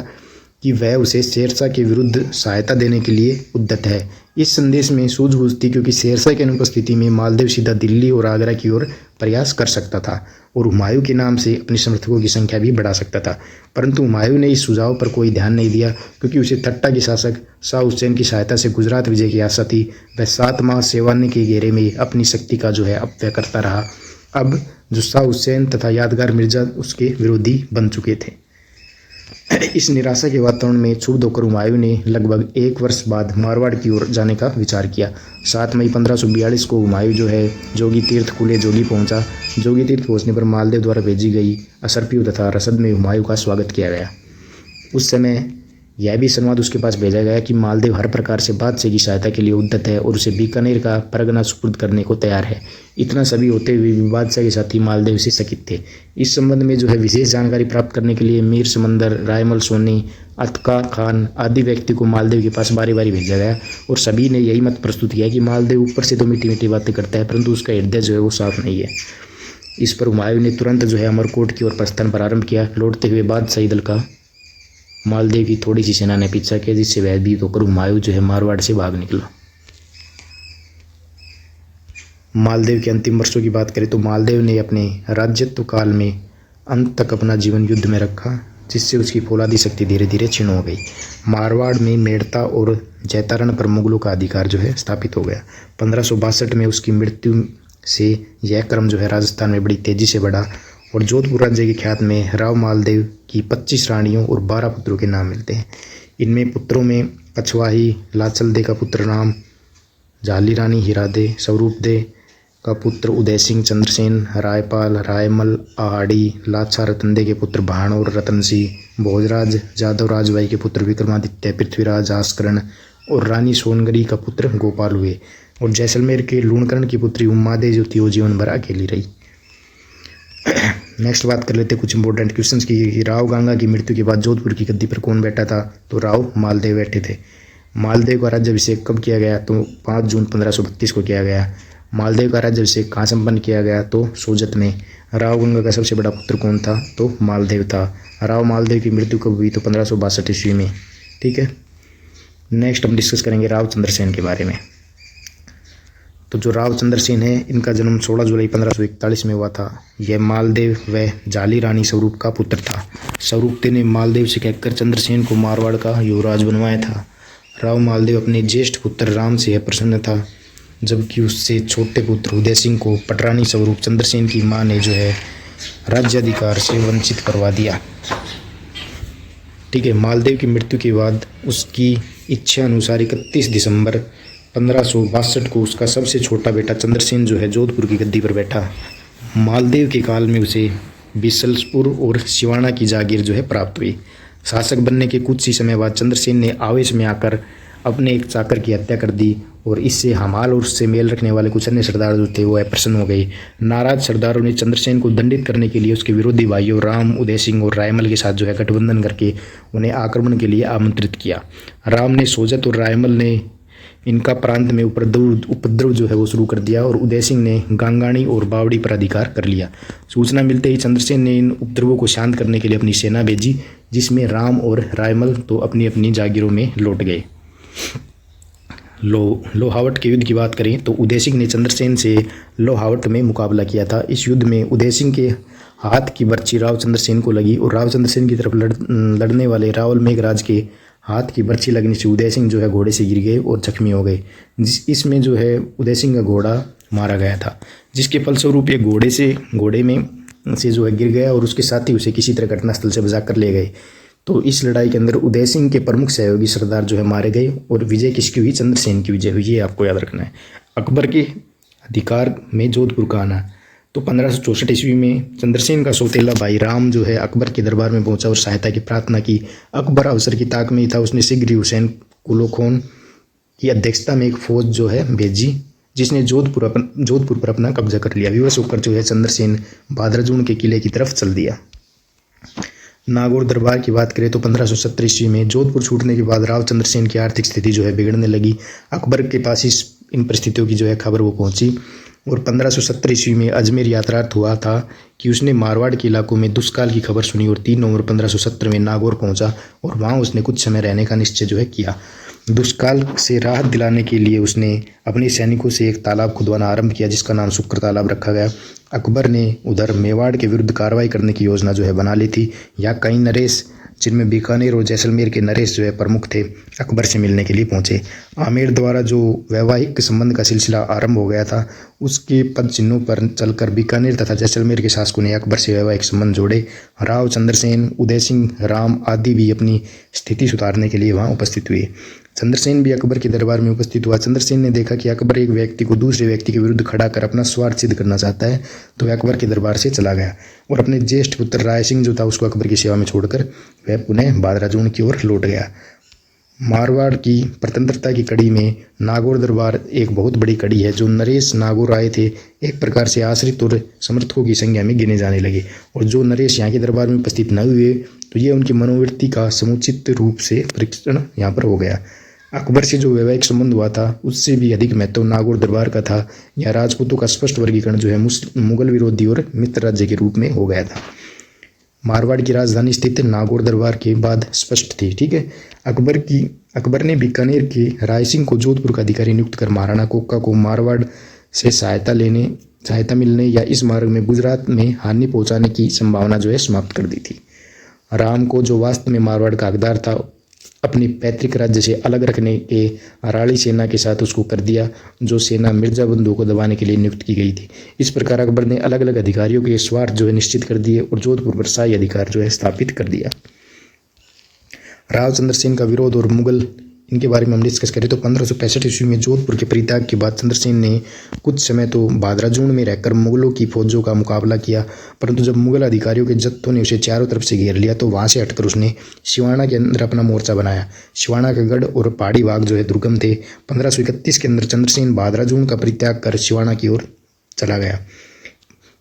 कि वह उसे शेरशाह के विरुद्ध सहायता देने के लिए उद्यत है। इस संदेश में सूझबूझ थी क्योंकि शेरशाह की अनुपस्थिति में मालदेव सीधा दिल्ली और आगरा की ओर प्रयास कर सकता था और हुमायूं के नाम से अपने समर्थकों की संख्या भी बढ़ा सकता था। परंतु हुमायूं ने इस सुझाव पर कोई ध्यान नहीं दिया क्योंकि उसे ठट्टा के शासक शाह हुसैन की सहायता से गुजरात विजय की आशा थी। वह 7 माह सेवानी के घेरे में अपनी शक्ति का जो है अपव्यय करता रहा। अब जो शाह हुसैन तथा यादगार मिर्जा उसके विरोधी बन चुके थे। इस निराशा के वातावरण में क्षुब्ध होकर हुमायूं ने लगभग 1 वर्ष बाद मारवाड़ की ओर जाने का विचार किया। 7 मई 1542 को हुमायूं जो है जोगी तीर्थ कुले जोगी पहुंचा। जोगी तीर्थ पहुंचने पर मालदेव द्वारा भेजी गई असरपीव तथा रसद में हुमायूं का स्वागत किया गया। उस समय यह भी संवाद उसके पास भेजा गया कि मालदेव हर प्रकार से बादशाह की सहायता के लिए उद्यत है और उसे बीकानेर का परगना सुपुर्द करने को तैयार है। इतना सभी होते हुए भी बादशाह के साथी मालदेव से शकित थे। इस संबंध में जो है विशेष जानकारी प्राप्त करने के लिए मीर समंदर, रायमल सोनी, अतका खान आदि व्यक्ति को मालदेव के पास बारी बारी भेजा गया और सभी ने यही मत प्रस्तुत किया कि मालदेव ऊपर से तो मीठी मीठी बातें करता है परंतु उसका हृदय जो है वो साफ नहीं है। इस पर हुमायूं ने तुरंत जो है अमरकोट की ओर प्रस्थान प्रारंभ किया। लौटते हुए बादशाही दल का मालदेव की थोड़ी सी सेना ने पीछा किया, जिससे भयभीत होकर हुमायूं जो है मारवाड़ से भाग निकला। मालदेव के अंतिम वर्षों की बात करें तो मालदेव ने अपने राज्यत्व काल में अंत तक अपना जीवन युद्ध में रखा, जिससे उसकी फौलादी शक्ति धीरे धीरे क्षीण हो गई। मारवाड़ में मेड़ता और जैतारण पर मुगलों का अधिकार जो है स्थापित हो गया। 1562 में उसकी मृत्यु से यह क्रम जो है राजस्थान में बड़ी तेजी से बढ़ा और जोधपुर राज्य के ख्यात में राव मालदेव की 25 रानियों और 12 पुत्रों के नाम मिलते हैं। इनमें पुत्रों में कछवाही लाचलदे का पुत्र राम, झाली रानी हिरादे, स्वरूपदे का पुत्र उदय सिंह, चंद्रसेन, रायपाल, रायमल, आहाड़ी, लाछा रतनदे के पुत्र भाण और रतन सिंह, भोजराज, जादव राजबाई के पुत्र विक्रमादित्य, पृथ्वीराज, आस्करण और रानी सोनगरी का पुत्र गोपाल हुए और जैसलमेर के लूणकरण की पुत्री उम्मादे जो थी वो जीवन भर अकेली रही। नेक्स्ट बात कर लेते कुछ इंपॉर्टेंट क्वेश्चंस की कि राव गांगा की मृत्यु के बाद जोधपुर की गद्दी पर कौन बैठा था? तो राव मालदेव बैठे थे। मालदेव का राज्याभिषेक कब किया गया? तो 5 जून 1532 को किया गया। मालदेव का राज्याभिषेक कहाँ संपन्न किया गया? तो सोजत में। राव गंगा का सबसे बड़ा पुत्र कौन था? तो मालदेव था। राव मालदेव की मृत्यु कब हुई? तो 1562 ईस्वी में। ठीक है। नेक्स्ट हम डिस्कस करेंगे राव चंद्रसेन के बारे में। तो जो राव चंद्रसेन है इनका जन्म 16 जुलाई 1541 में हुआ था। यह मालदेव व झाली रानी स्वरूप का पुत्र था। स्वरूपते ने मालदेव से कहकर चंद्रसेन को मारवाड़ का युवराज बनवाया था। राव मालदेव अपने ज्येष्ठ पुत्र राम से प्रसन्न था, जबकि उससे छोटे पुत्र उदय सिंह को पटरानी स्वरूप चंद्रसेन की मां ने जो है राज्याधिकार से वंचित करवा दिया। ठीक है। मालदेव की मृत्यु के बाद उसकी इच्छा अनुसार 31 दिसंबर 1562 को उसका सबसे छोटा बेटा चंद्रसेन जो है जोधपुर की गद्दी पर बैठा। मालदेव के काल में उसे बिसलपुर और सिवाना की जागीर जो है प्राप्त हुई। शासक बनने के कुछ ही समय बाद चंद्रसेन ने आवेश में आकर अपने एक चाकर की हत्या कर दी और इससे हमाल और उससे मेल रखने वाले कुछ अन्य सरदार जो थे वो प्रसन्न हो गए। नाराज सरदारों ने चंद्रसेन को दंडित करने के लिए उसके विरोधी भाइयों राम, उदय सिंह और रायमल के साथ जो है गठबंधन करके उन्हें आक्रमण के लिए आमंत्रित किया। राम ने सोजत और रायमल ने इनका प्रांत में उपद्रव जो है वो शुरू कर दिया और उदय सिंह ने गांगाणी और बावड़ी पर अधिकार कर लिया। सूचना मिलते ही चंद्रसेन ने इन उपद्रवों को शांत करने के लिए अपनी सेना भेजी, जिसमें राम और रायमल तो अपनी अपनी जागीरों में लौट गए। लोहावट के युद्ध की बात करें तो उदय सिंह ने चंद्रसेन से लोहावट में मुकाबला किया था। इस युद्ध में उदय सिंह के हाथ की बर्छी राव चंद्रसेन को लगी और राव चंद्रसेन की तरफ लड़ने वाले रावल मेघराज के हाथ की बर्छी लगने से उदय सिंह जो है घोड़े से गिर गए और जख्मी हो गए। इसमें जो है उदय सिंह का घोड़ा मारा गया था, जिसके फलस्वरूप ये घोड़े में से जो है गिर गया और उसके साथ ही उसे किसी तरह घटनास्थल से बचा कर ले गए। तो इस लड़ाई के अंदर उदय सिंह के प्रमुख सहयोगी सरदार जो है मारे गए और विजय किसकी हुई? चंद्रसेन की विजय हुई। ये आपको याद रखना है। अकबर के अधिकार में जोधपुर का आना। तो 1564 ईस्वी में चंद्रसेन का सौतेला भाई राम जो है अकबर के दरबार में पहुंचा और सहायता की प्रार्थना की। अकबर अवसर की ताक में ही था। उसने शीघ्र ही हुसैन कुलोखोन की अध्यक्षता में एक फौज जो है भेजी, जिसने जोधपुर पर अपना कब्जा कर लिया। विवश होकर जो है चंद्रसेन बादरजून के किले की तरफ चल दिया। नागौर दरबार की बात करें तो 1570 ईस्वी में जोधपुर छूटने के बाद राव चंद्रसेन की आर्थिक स्थिति जो है बिगड़ने लगी। अकबर के पास इन परिस्थितियों की जो है खबर वो पहुंची और 1570 ईस्वी में अजमेर यात्रार्थ हुआ था कि उसने मारवाड़ के इलाकों में दुष्काल की खबर सुनी और 3 नवंबर 1570 में नागौर पहुंचा और वहां उसने कुछ समय रहने का निश्चय जो है किया। दुष्काल से राहत दिलाने के लिए उसने अपने सैनिकों से एक तालाब खुदवाना आरंभ किया, जिसका नाम शुक्र तालाब रखा गया। अकबर ने उधर मेवाड़ के विरुद्ध कार्रवाई करने की योजना जो है बना ली थी। या कई नरेश, जिनमें बीकानेर और जैसलमेर के नरेश जो है प्रमुख थे, अकबर से मिलने के लिए पहुंचे। आमेर द्वारा जो वैवाहिक संबंध का सिलसिला आरंभ हो गया था, उसके पद चिन्हों पर चलकर बीकानेर तथा जैसलमेर के शासकों ने अकबर से वैवाहिक संबंध जोड़े। राव चंद्रसेन, उदय सिंह, राम आदि भी अपनी स्थिति सुधारने के लिए वहाँ उपस्थित हुए। चंद्रसेन भी अकबर के दरबार में उपस्थित हुआ। चंद्रसेन ने देखा कि अकबर एक व्यक्ति को दूसरे व्यक्ति के विरुद्ध खड़ा कर अपना स्वार्थ सिद्ध करना चाहता है, तो वह अकबर के दरबार से चला गया और अपने ज्येष्ठ पुत्र राय सिंह जो था उसको अकबर की सेवा में छोड़कर वह पुनः बादराजून की ओर लौट गया। मारवाड़ की स्वतंत्रता की कड़ी में नागौर दरबार एक बहुत बड़ी कड़ी है। जो नरेश नागौर आए थे एक प्रकार से आश्रित और समर्थकों की संख्या में गिने जाने लगे, और जो नरेश यहाँ के दरबार में उपस्थित न हुए तो ये उनकी मनोवृत्ति का समुचित रूप से परीक्षण यहाँ पर हो गया। अकबर से जो वैवाहिक संबंध हुआ था उससे भी अधिक महत्व नागौर दरबार का था। यह राजपूतों का स्पष्ट वर्गीकरण जो है मुगल विरोधी और मित्र राज्य के रूप में हो गया था। मारवाड़ की राजधानी स्थित नागौर दरबार के बाद स्पष्ट थी। ठीक है, अकबर ने बीकानेर के राय सिंह को जोधपुर का अधिकारी नियुक्त कर महाराणा कोका को मारवाड़ से सहायता मिलने या इस मार्ग में गुजरात में हानि पहुंचाने की संभावना जो है समाप्त कर दी थी। राम को जो वास्तव में मारवाड़ का हकदार था अपनी पैतृक राज्य से अलग रखने के अराड़ी सेना के साथ उसको कर दिया, जो सेना मिर्जा बंधु को दबाने के लिए नियुक्त की गई थी। इस प्रकार अकबर ने अलग अलग अधिकारियों के स्वार्थ जो है निश्चित कर दिए और जोधपुर पर शाही अधिकार जो है स्थापित कर दिया। राव चंद्रसेन का विरोध और मुगल, इनके बारे में हम डिस्कस करें तो 1565 ईस्वी में जोधपुर के परित्याग के बाद चंद्रसेन ने कुछ समय तो बादराजून में रहकर मुगलों की फौजों का मुकाबला किया, परंतु जब मुगल अधिकारियों के जत्थों ने उसे चारों तरफ से घेर लिया तो वहां से हटकर उसने सिवाना के अंदर अपना मोर्चा बनाया। सिवाना का गढ़ और पहाड़ी भाग जो है दुर्गम थे। 1531 के अंदर चंद्रसेन बादराजून का परित्याग कर सिवाना की ओर चला गया।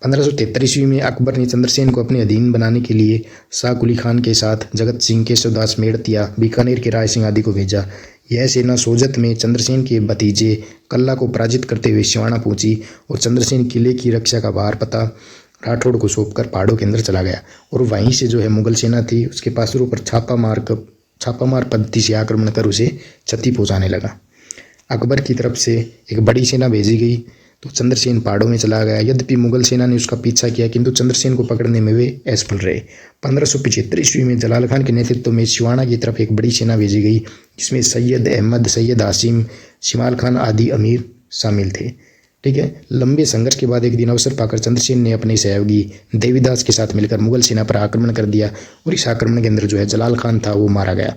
1573 ईस्वी में अकबर ने चंद्रसेन को अपने अधीन बनाने के लिए शाह कुली खान के साथ जगत सिंह, केशवदास मेड़तिया, बीकानेर के राय सिंह आदि को भेजा। यह सेना सोजत में चंद्रसेन के भतीजे कल्ला को पराजित करते हुए सिवाना पहुंची और चंद्रसेन किले की रक्षा का भार पता राठौड़ को सौंपकर पहाड़ों के अंदर चला गया और वहीं से जो है मुगल सेना थी उसके पासरों पर छापामार पद्धति से आक्रमण कर उसे क्षति पहुंचाने लगा। अकबर की तरफ से एक बड़ी सेना भेजी गई तो चंद्रसेन पहाड़ों में चला गया। यद्यपि मुगल सेना ने उसका पीछा किया किंतु चंद्रसेन को पकड़ने में वे असफल रहे। 1575 ईस्वी में जलाल खान के नेतृत्व में सिवाना की तरफ एक बड़ी सेना भेजी गई जिसमें सैयद अहमद, सैयद हासिम, शिमाल खान आदि अमीर शामिल थे। ठीक है, लंबे संघर्ष के बाद एक दिन अवसर पाकर चंद्रसेन ने अपने सहयोगी देवीदास के साथ मिलकर मुगल सेना पर आक्रमण कर दिया और इस आक्रमण के अंदर जो है जलाल खान था वो मारा गया।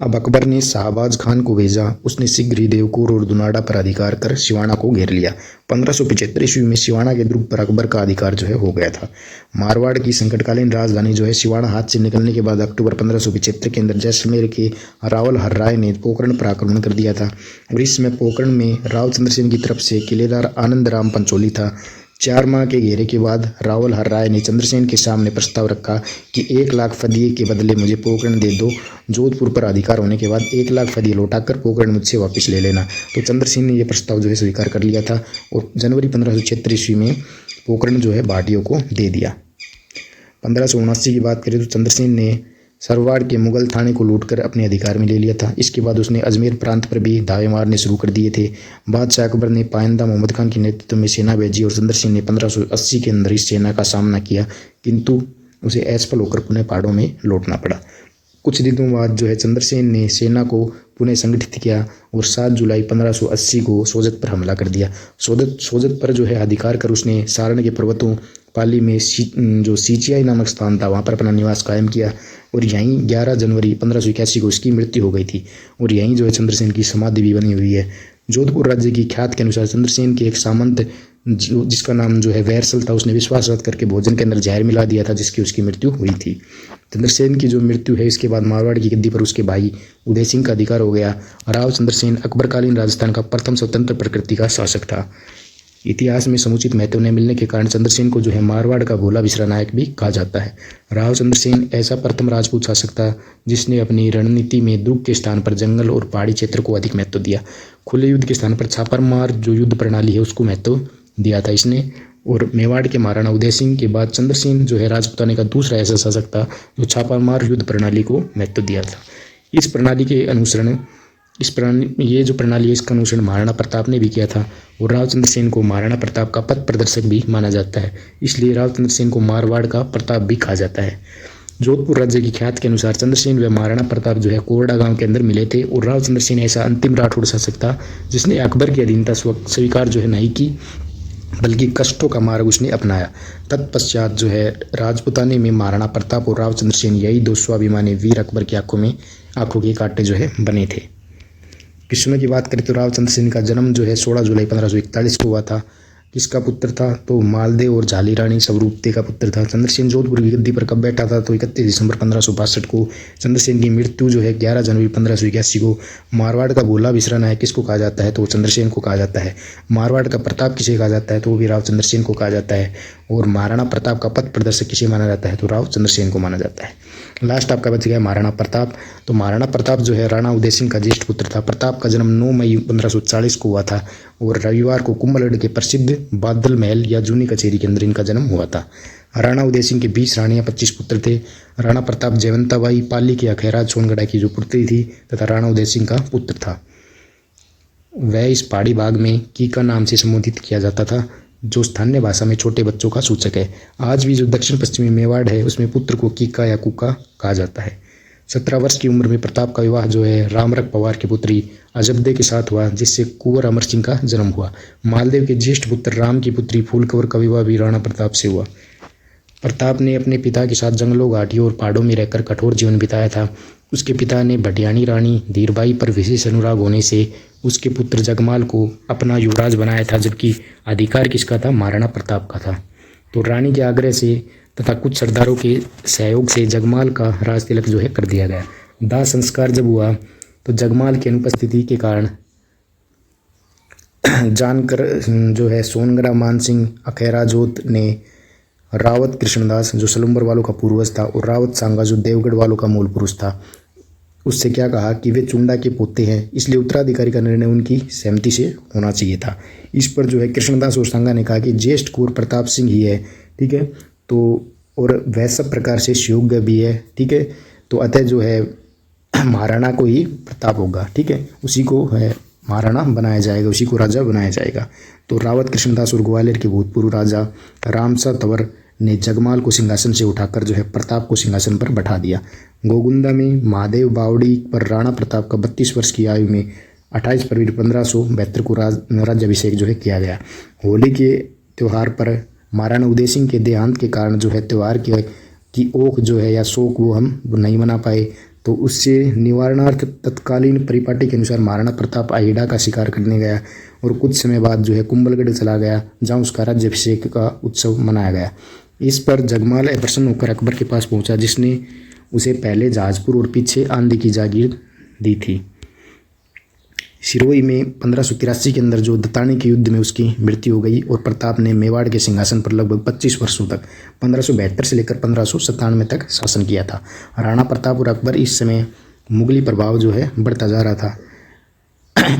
अब अकबर ने शाहबाज खान को भेजा। उसने शीघ्र ही देवकुर और दुनाडा पर अधिकार कर सिवाना को घेर लिया। 1575 ईस्वी में सिवाना के दुर्ग पर अकबर का अधिकार जो है हो गया था। मारवाड़ की संकटकालीन राजधानी जो है सिवाना हाथ से निकलने के बाद अक्टूबर 1575 के अंदर जैसलमेर के रावल हर्राय ने पोकरण पर आक्रमण कर दिया था और इस समय पोकरण में राव चंद्रसेन की तरफ से किलेदार आनंद राम पंचोली था। 4 माह के घेरे के बाद रावल हर्राय ने चंद्रसेन के सामने प्रस्ताव रखा कि 1 लाख फदिये के बदले मुझे पोकरण दे दो। जोधपुर पर अधिकार होने के बाद 1 लाख फदिये लौटाकर पोकरण मुझसे वापस ले लेना। तो चंद्रसेन ने यह प्रस्ताव जो है स्वीकार कर लिया था और जनवरी 1576 ईस्वी में पोकरण जो है भाटियों को दे दिया। 1579 की बात करें तो चंद्रसेन ने सरवाड़ के मुगल थाने को लूटकर अपने अधिकार में ले लिया था। इसके बाद उसने अजमेर प्रांत पर भी दावे मारने शुरू कर दिए थे। बादशाह अकबर ने पायंदा मोहम्मद खान के नेतृत्व में सेना भेजी और चंद्रसेन ने 1580 के अंदर इस सेना का सामना किया किंतु उसे असफल होकर पुनः पहाड़ों में लौटना पड़ा। कुछ दिनों बाद जो है चंद्रसेन ने सेना को पुनः संगठित किया और 7 जुलाई 1580 को सोजत पर हमला कर दिया। सोजत पर जो है अधिकार कर उसने सारण के पर्वतों पाली में जो सीचियाई नामक स्थान था वहाँ पर अपना निवास कायम किया और यहीं 11 जनवरी 1581 को उसकी मृत्यु हो गई थी और यहीं जो है चंद्रसेन की समाधि भी बनी हुई है। जोधपुर राज्य की ख्यात के अनुसार चंद्रसेन के एक सामंत जिसका नाम जो है वैरसल था उसने विश्वासघात करके भोजन के अंदर जहर मिला दिया था जिसकी उसकी मृत्यु हुई थी। चंद्रसेन की जो मृत्यु है इसके बाद मारवाड़ की गद्दी पर उसके भाई उदय सिंह का अधिकार हो गया। राव चंद्रसेन अकबरकालीन राजस्थान का प्रथम स्वतंत्र प्रकृति का शासक था। इतिहास में समुचित महत्व न मिलने के कारण चंद्रसेन को जो है मारवाड़ का भोला बिसरा नायक भी कहा जाता है। राव चंद्रसेन ऐसा प्रथम राजपूत शासक था जिसने अपनी रणनीति में दुर्ग के स्थान पर जंगल और पहाड़ी क्षेत्र को अधिक महत्व दिया। खुले युद्ध के स्थान पर छापरमार जो युद्ध प्रणाली है उसको महत्व दिया था इसने। और मेवाड़ के महाराणा उदय सिंह के बाद चंद्रसेन जो है राजपूताने का दूसरा ऐसा शासक था जो छापामार युद्ध प्रणाली को महत्व दिया था। इस प्रणाली के अनुसरण ये जो प्रणाली है इसका अनुसरण महाराणा प्रताप ने भी किया था और राव चंद्रसेन को महाराणा प्रताप का पथ प्रदर्शक भी माना जाता है, इसलिए राव चंद्रसेन को मारवाड़ का प्रताप भी कहा जाता है। जोधपुर राज्य की ख्यात के अनुसार चंद्रसेन व महाराणा प्रताप जो है कोरडा गांव के अंदर मिले थे और राव चंद्रसेन ऐसा अंतिम राठौड़ शासक था जिसने अकबर की अधीनता स्वीकार जो है नहीं की बल्कि कष्टों का मार्ग उसने अपनाया। तत्पश्चात जो है राजपुताने में महाराणा प्रताप और राव चंद्रसेन, यही दो स्वाभिमानी वीर अकबर की आंखों के कांटे जो है बने थे। किस्मों की बात करें तो राव चंद्रसेन का जन्म जो है 16 जुलाई 1541 को हुआ था। किसका पुत्र था? तो मालदेव और झाली रानी स्वरूपते का पुत्र था। चंद्रसेन जोधपुर की गद्दी पर कब बैठा था? तो 31 दिसंबर 1562 को। चंद्रसेन की मृत्यु जो है 11 जनवरी 1581 को। मारवाड़ का भोला बिसरा नायक किसको कहा जाता है? तो चंद्रसेन को कहा जाता है। मारवाड़ का प्रताप किसे कहा जाता है? तो वो भी राव चंद्रसेन को कहा जाता है। और महाराणा प्रताप का पथ प्रदर्शक किसे माना जाता है? तो राव चंद्रसेन को माना जाता है। लास्ट आपका बच गया महाराणा प्रताप। तो महाराणा प्रताप जो है राणा उदय सिंह का ज्येष्ठ पुत्र था। प्रताप का जन्म 9 मई 1540 को हुआ था और रविवार को कुंभलगढ़ के प्रसिद्ध बादल महल या जूनी कचेरी के अंदर इनका जन्म हुआ था। राणा उदय सिंह के 20 रानियां 25 पुत्र थे। राणा प्रताप जयवंताबाई पाली की अखेरा सोनगढ़ की जो पुत्री थी तथा राणा उदय सिंह का पुत्र था। वह इस पहाड़ी भाग में कीका नाम से संबोधित किया जाता था, जो स्थानीय भाषा में छोटे बच्चों का सूचक है। आज भी जो दक्षिण पश्चिमी मेवाड़ है उसमें पुत्र को कीका या कुका कहा जाता है। 17 वर्ष की उम्र में प्रताप का विवाह जो है रामरख पवार की पुत्री अजबदे के साथ हुआ, जिससे कुंवर अमर सिंह का जन्म हुआ। मालदेव के ज्येष्ठ पुत्र राम की पुत्री फूलकंवर का विवाह भी राणा प्रताप से हुआ। प्रताप ने अपने पिता के साथ जंगलों, घाटियों और पहाड़ों में रहकर कठोर जीवन बिताया था। उसके पिता ने भटियानी रानी धीरबाई पर विशेष अनुराग होने से उसके पुत्र जगमाल को अपना युवराज बनाया था, जबकि अधिकार किसका था? महाराणा प्रताप का था। तो रानी के आग्रह से तथा कुछ सरदारों के सहयोग से जगमाल का राज तिलक जो है कर दिया गया। दाह संस्कार जब हुआ तो जगमाल की अनुपस्थिति के कारण जानकर जो है सोनगढ़ा मानसिंह अखेरा जोत ने रावत कृष्णदास जो सलुम्बर वालों का पूर्वज था और रावत सांगा जो देवगढ़ वालों का मूल पुरुष था, उससे क्या कहा कि वे चुंडा के पोते हैं, इसलिए उत्तराधिकारी का निर्णय उनकी सहमति से होना चाहिए था। इस पर जो है कृष्णदास और सांगा ने कहा कि ज्येष्ठ कुंवर प्रताप सिंह ही है, ठीक है, तो और वह सब प्रकार से सुयोग्य भी है, ठीक है, तो अतः जो है महाराणा को ही प्रताप होगा, ठीक है, उसी को है महाराणा बनाया जाएगा, उसी को राजा बनाया जाएगा। तो रावत कृष्णदास और ग्वालियर के भूतपूर्व राजा रामसा तंवर ने जगमाल को सिंहासन से उठाकर जो है प्रताप को सिंहासन पर बैठा दिया। गोगुंदा में महादेव बावड़ी पर राणा प्रताप का 32 वर्ष की आयु में 28 फरवरी 1572 को राज्याभिषेक जो है किया गया। होली के त्यौहार पर महाराणा उदय सिंह के देहांत के कारण जो है त्यौहार की ओख जो है या शोक वो हम नहीं मना पाए, तो उससे निवारणार्थ तत्कालीन परिपाटी के अनुसार महाराणा प्रताप आहिड़ा का शिकार करने गया और कुछ समय बाद जो है कुंभलगढ़ चला गया, जहाँ उसका राज्याभिषेक का उत्सव मनाया गया। इस पर जगमाल प्रसन्न होकर अकबर के पास पहुंचा, जिसने उसे पहले जहाजपुर और पीछे आंधी की जागीर दी थी। सिरोही में 1583 के अंदर जो दत्तानी के युद्ध में उसकी मृत्यु हो गई और प्रताप ने मेवाड़ के सिंहासन पर लगभग 25 वर्षों तक 1572 से लेकर 1597 तक शासन किया था। राणा प्रताप और अकबर इस समय मुगली प्रभाव जो है बढ़ता जा रहा था।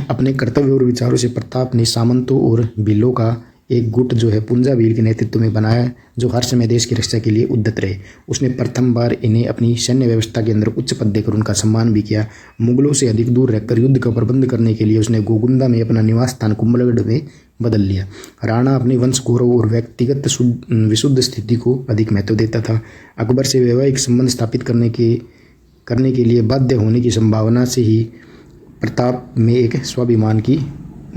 अपने कर्तव्य और विचारों से प्रताप ने सामंतों और भीलों का एक गुट जो है पुंजा वीर के नेतृत्व में बनाया, जो हर समय देश की रक्षा के लिए उद्यत रहे। उसने प्रथम बार इन्हें अपनी सैन्य व्यवस्था के अंदर उच्च पद देकर उनका सम्मान भी किया। मुगलों से अधिक दूर रहकर युद्ध का प्रबंध करने के लिए उसने गोगुंदा में अपना निवास स्थान कुंभलगढ़ में बदल लिया। राणा अपने वंश गौरव और व्यक्तिगत विशुद्ध स्थिति को अधिक महत्व देता था। अकबर से वैवाहिक संबंध स्थापित करने के लिए बाध्य होने की संभावना से ही प्रताप में एक स्वाभिमान की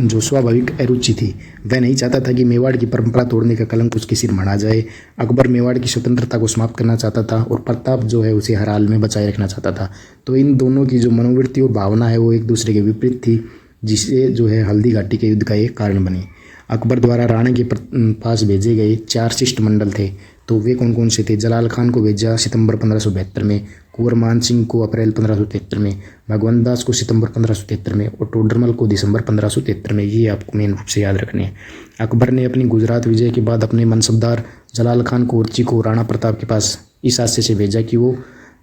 जो स्वाभाविक अरुचि थी। वह नहीं चाहता था कि मेवाड़ की परंपरा तोड़ने का कलंक उसके सिर मढ़ा जाए। अकबर मेवाड़ की स्वतंत्रता को समाप्त करना चाहता था और प्रताप जो है उसे हर हाल में बचाए रखना चाहता था। तो इन दोनों की जो मनोवृत्ति और भावना है वो एक दूसरे के विपरीत थी, जिससे जो है हल्दी घाटी के युद्ध का एक कारण बनी। अकबर द्वारा राणा के पास भेजे गए 4 शिष्टमंडल थे, तो वे कौन कौन से थे? जलाल खान को भेजा सितंबर 1572 में, कुंवर मान सिंह को अप्रैल 1573 में, भगवंत दास को सितंबर 1573 में और टोडरमल को दिसंबर 1573 में। ये आपको मेन रूप से याद रखने हैं। अकबर ने अपनी गुजरात विजय के बाद अपने मनसबदार जलाल खान कोर्ची को राणा प्रताप के पास इस आशय से भेजा कि वो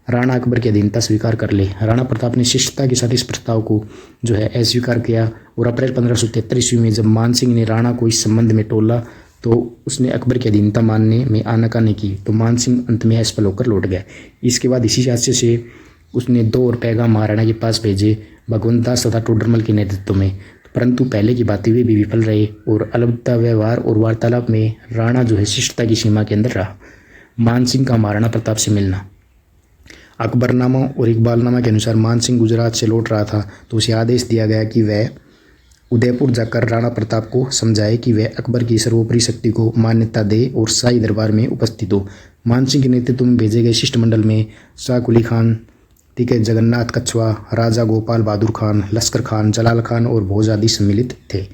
राणा अकबर की अधीनता स्वीकार कर ले। राणा प्रताप ने शिष्टता के साथ इस प्रस्ताव को जो है अस्वीकार किया और अप्रैल 1573 ईस्वी में जब मान सिंह ने राणा को इस संबंध में टोला तो उसने अकबर की अधीनता मानने में आनाकानी की, तो मान सिंह अंत में असफल होकर लौट गया। इसके बाद इसी आशय से उसने 2 और पैगाम महाराणा के पास भेजे, भगवंत दास तथा टोडरमल के नेतृत्व में, परंतु पहले की बातें वे भी विफल रहे और अलबत्ता व्यवहार और वार्तालाप में राणा जो है शिष्टता की सीमा के अंदर रहा। मान सिंह का महाराणा प्रताप से मिलना। अकबरनामा और इकबालनामा के अनुसार मान सिंह गुजरात से लौट रहा था, तो उसे आदेश दिया गया कि वह उदयपुर जाकर राणा प्रताप को समझाए कि वह अकबर की सर्वोपरि शक्ति को मान्यता दे और शाही दरबार में उपस्थित हो। मानसिंह के नेतृत्व में भेजे गए शिष्टमंडल में शाह कुली खान, ठीक है, जगन्नाथ कछवा, राजा गोपाल बहादुर खान, लश्कर खान, जलाल खान और भोज आदि सम्मिलित थे।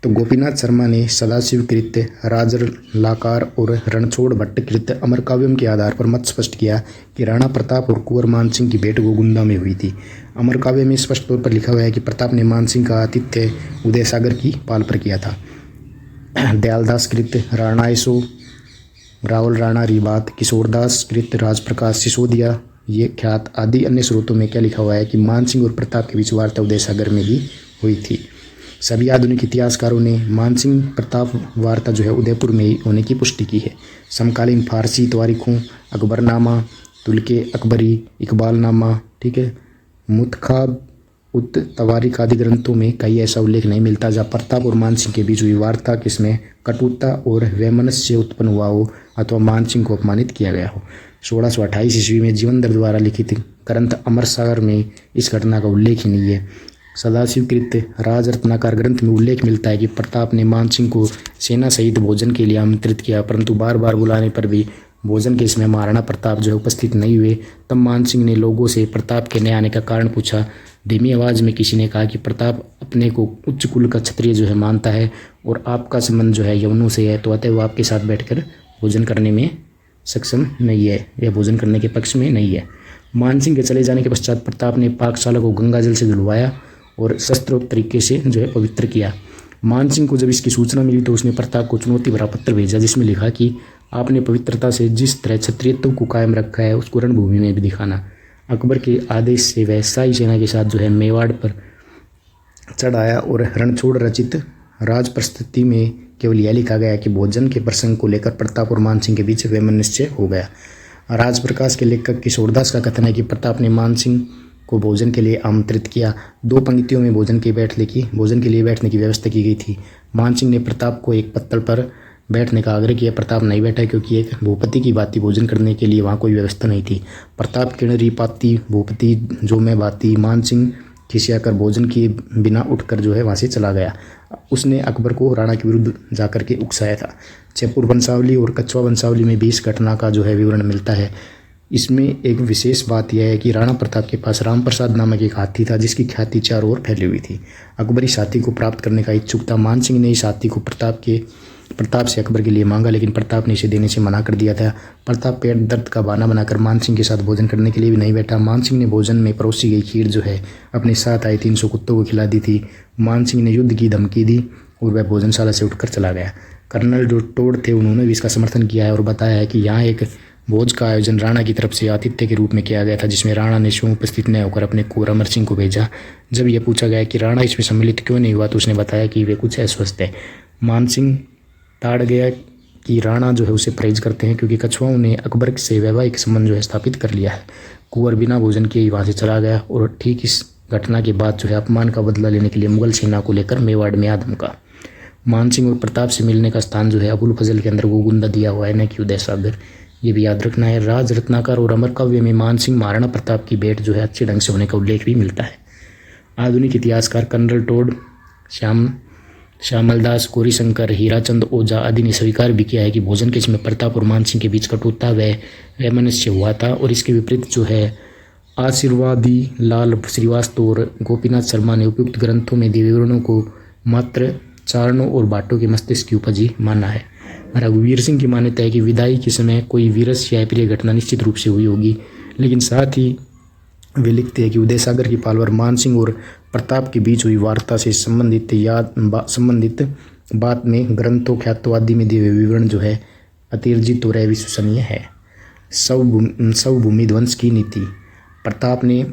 तो गोपीनाथ शर्मा ने सदाशिव कृत, राजरलाकार और रणछोड़ भट्ट कृत अमर काव्यम के आधार पर मत स्पष्ट किया कि राणा प्रताप और कुंवर मानसिंह की भेंट गोगुंदा में हुई थी। अमर काव्य में स्पष्ट तौर पर लिखा हुआ है कि प्रताप ने मानसिंह का आतिथ्य उदय सागर की पाल पर किया था। दयालदास कृत राणायसो, रावल राणा रीबात, किशोरदास कृत राजप्रकाश सिसोदिया, ये ख्यात आदि अन्य स्रोतों में क्या लिखा हुआ है कि मानसिंह और प्रताप के बीच वार्ता उदय सागर में ही हुई थी। सभी आधुनिक इतिहासकारों ने मानसिंह प्रताप वार्ता जो है उदयपुर में ही होने की पुष्टि की है। समकालीन फारसी तवारीखों अकबरनामा, तुल्के अकबरी, इकबालनामा, ठीक है, मुतखाब उत तवारीख आदि ग्रंथों में कहीं ऐसा उल्लेख नहीं मिलता जहाँ प्रताप और मानसिंह के बीच हुई वार्ता किसमें कटुता और वैमनस्य उत्पन्न हुआ हो अथवा मानसिंह को अपमानित किया गया हो। 1628 ईस्वी में जीवनदर द्वारा लिखित ग्रंथ अमरसागर में इस घटना का उल्लेख ही नहीं है। सदाशिवकृत राजरत्नाकर ग्रंथ में उल्लेख मिलता है कि प्रताप ने मानसिंह को सेना सहित भोजन के लिए आमंत्रित किया, परंतु बार बार बुलाने पर भी भोजन के समय महाराणा प्रताप जो है उपस्थित नहीं हुए। तब मानसिंह ने लोगों से प्रताप के न आने का कारण पूछा। धीमी आवाज़ में किसी ने कहा कि प्रताप अपने को उच्च कुल का क्षत्रिय जो है मानता है और आपका संबंध जो है यवनों से है, तो अतः वो आपके साथ बैठकर भोजन करने में सक्षम नहीं है या भोजन करने के पक्ष में नहीं है। मानसिंह के चले जाने के पश्चात प्रताप ने पाकशाला को गंगा जल से धुलवाया और शस्त्रोक्त तरीके से जो है पवित्र किया। मानसिंह को जब इसकी सूचना मिली तो उसने प्रताप को चुनौती भरा पत्र भेजा, जिसमें लिखा कि आपने पवित्रता से जिस तरह क्षत्रियत्व को कायम रखा है उसको रणभूमि में भी दिखाना। अकबर के आदेश से वह शाही सेना के साथ जो है मेवाड़ पर चढ़ आया और रणछोड़ रचित राज प्रस्तुति में केवल यह लिखा गया कि भोजन के प्रसंग को लेकर प्रताप और मानसिंह के बीच वैमनस्य हो गया। राजप्रकाश के लेखक किशोरदास का कथन है कि प्रताप ने मानसिंह को भोजन के लिए आमंत्रित किया। 2 पंक्तियों में भोजन के लिए बैठने की व्यवस्था की गई थी। मानसिंह ने प्रताप को एक पत्तल पर बैठने का आग्रह किया। प्रताप नहीं बैठा क्योंकि एक भूपति की भांति भोजन करने के लिए वहाँ कोई व्यवस्था नहीं थी। प्रताप किणरी पाती भूपति जो मैं बाती, मानसिंह खिसियाकर भोजन किए बिना उठकर जो है वहाँ से चला गया। उसने अकबर को राणा के विरुद्ध जाकर के उकसाया था। जयपुर वंशावली और कछवा वंशावली में भी इस घटना का जो है विवरण मिलता है। इसमें एक विशेष बात यह है कि राणा प्रताप के पास राम प्रसाद नामक एक हाथी था जिसकी ख्याति चारों ओर फैली हुई थी। अकबर इस हाथी को प्राप्त करने का इच्छुक था। मानसिंह ने इस हाथी को प्रताप से अकबर के लिए मांगा, लेकिन प्रताप ने इसे देने से मना कर दिया था। प्रताप पेट दर्द का बहाना बनाकर मानसिंह के साथ भोजन करने के लिए भी नहीं बैठा। मानसिंह ने भोजन में परोसी गई खीर जो है अपने साथ आए 300 कुत्तों को खिला दी थी। मानसिंह ने युद्ध की धमकी दी और वह भोजनशाला से उठकर चला गया। कर्नल जो टोड थे उन्होंने भी इसका समर्थन किया है और बताया है कि यहाँ एक भोज का आयोजन राणा की तरफ से आतिथ्य के रूप में किया गया था, जिसमें राणा ने स्वयं उपस्थित न होकर अपने कुंवर अमर सिंह को भेजा। जब यह पूछा गया कि राणा इसमें सम्मिलित क्यों नहीं हुआ तो उसने बताया कि वे कुछ अस्वस्थ है। मानसिंह ताड़ गया कि राणा जो है उसे परहेज करते हैं क्योंकि कछुआओं ने अकबर से वैवाहिक संबंध जो है स्थापित कर लिया है। कुंवर बिना भोजन किए ही वहाँ से चला गया और ठीक इस घटना के बाद जो है अपमान का बदला लेने के लिए मुगल सेना को लेकर मेवाड़ में आधमका। मानसिंह और प्रताप से मिलने का स्थान जो है अबुल फजल के अंदर गोगुंदा दिया हुआ है, न कि उदय सागर। ये भी याद रखना है। राज रत्नाकर और अमर काव्य में मानसिंह महाराणा प्रताप की भेंट जो है अच्छे ढंग से होने का उल्लेख भी मिलता है। आधुनिक इतिहासकार कर्नल टोड, श्यामलदास, गौरीशंकर, हीराचंद ओझा आदि ने स्वीकार भी किया है कि भोजन के समय प्रताप और मानसिंह के बीच कटुता व वैमनस्य हुआ था। और इसके विपरीत जो है आशीर्वादी लाल श्रीवास्तव और गोपीनाथ शर्मा ने उपयुक्त ग्रंथों में दिए विवरणों को मात्र चारणों और भाटों के मस्तिष्क की उपज ही माना है। रघुवीर सिंह की मान्यता है कि विदाई के समय कोई वीरस या प्रिय घटना निश्चित रूप से हुई होगी, लेकिन साथ ही वे लिखते हैं कि उदय सागर की पाल पर मानसिंह और प्रताप के बीच हुई वार्ता से संबंधित बात में ग्रंथों ख्यातवादी में दिए हुए विवरण जो है अतिरंजित और अविश्वसनीय है। स्वभूमि ध्वंस की नीति। प्रताप ने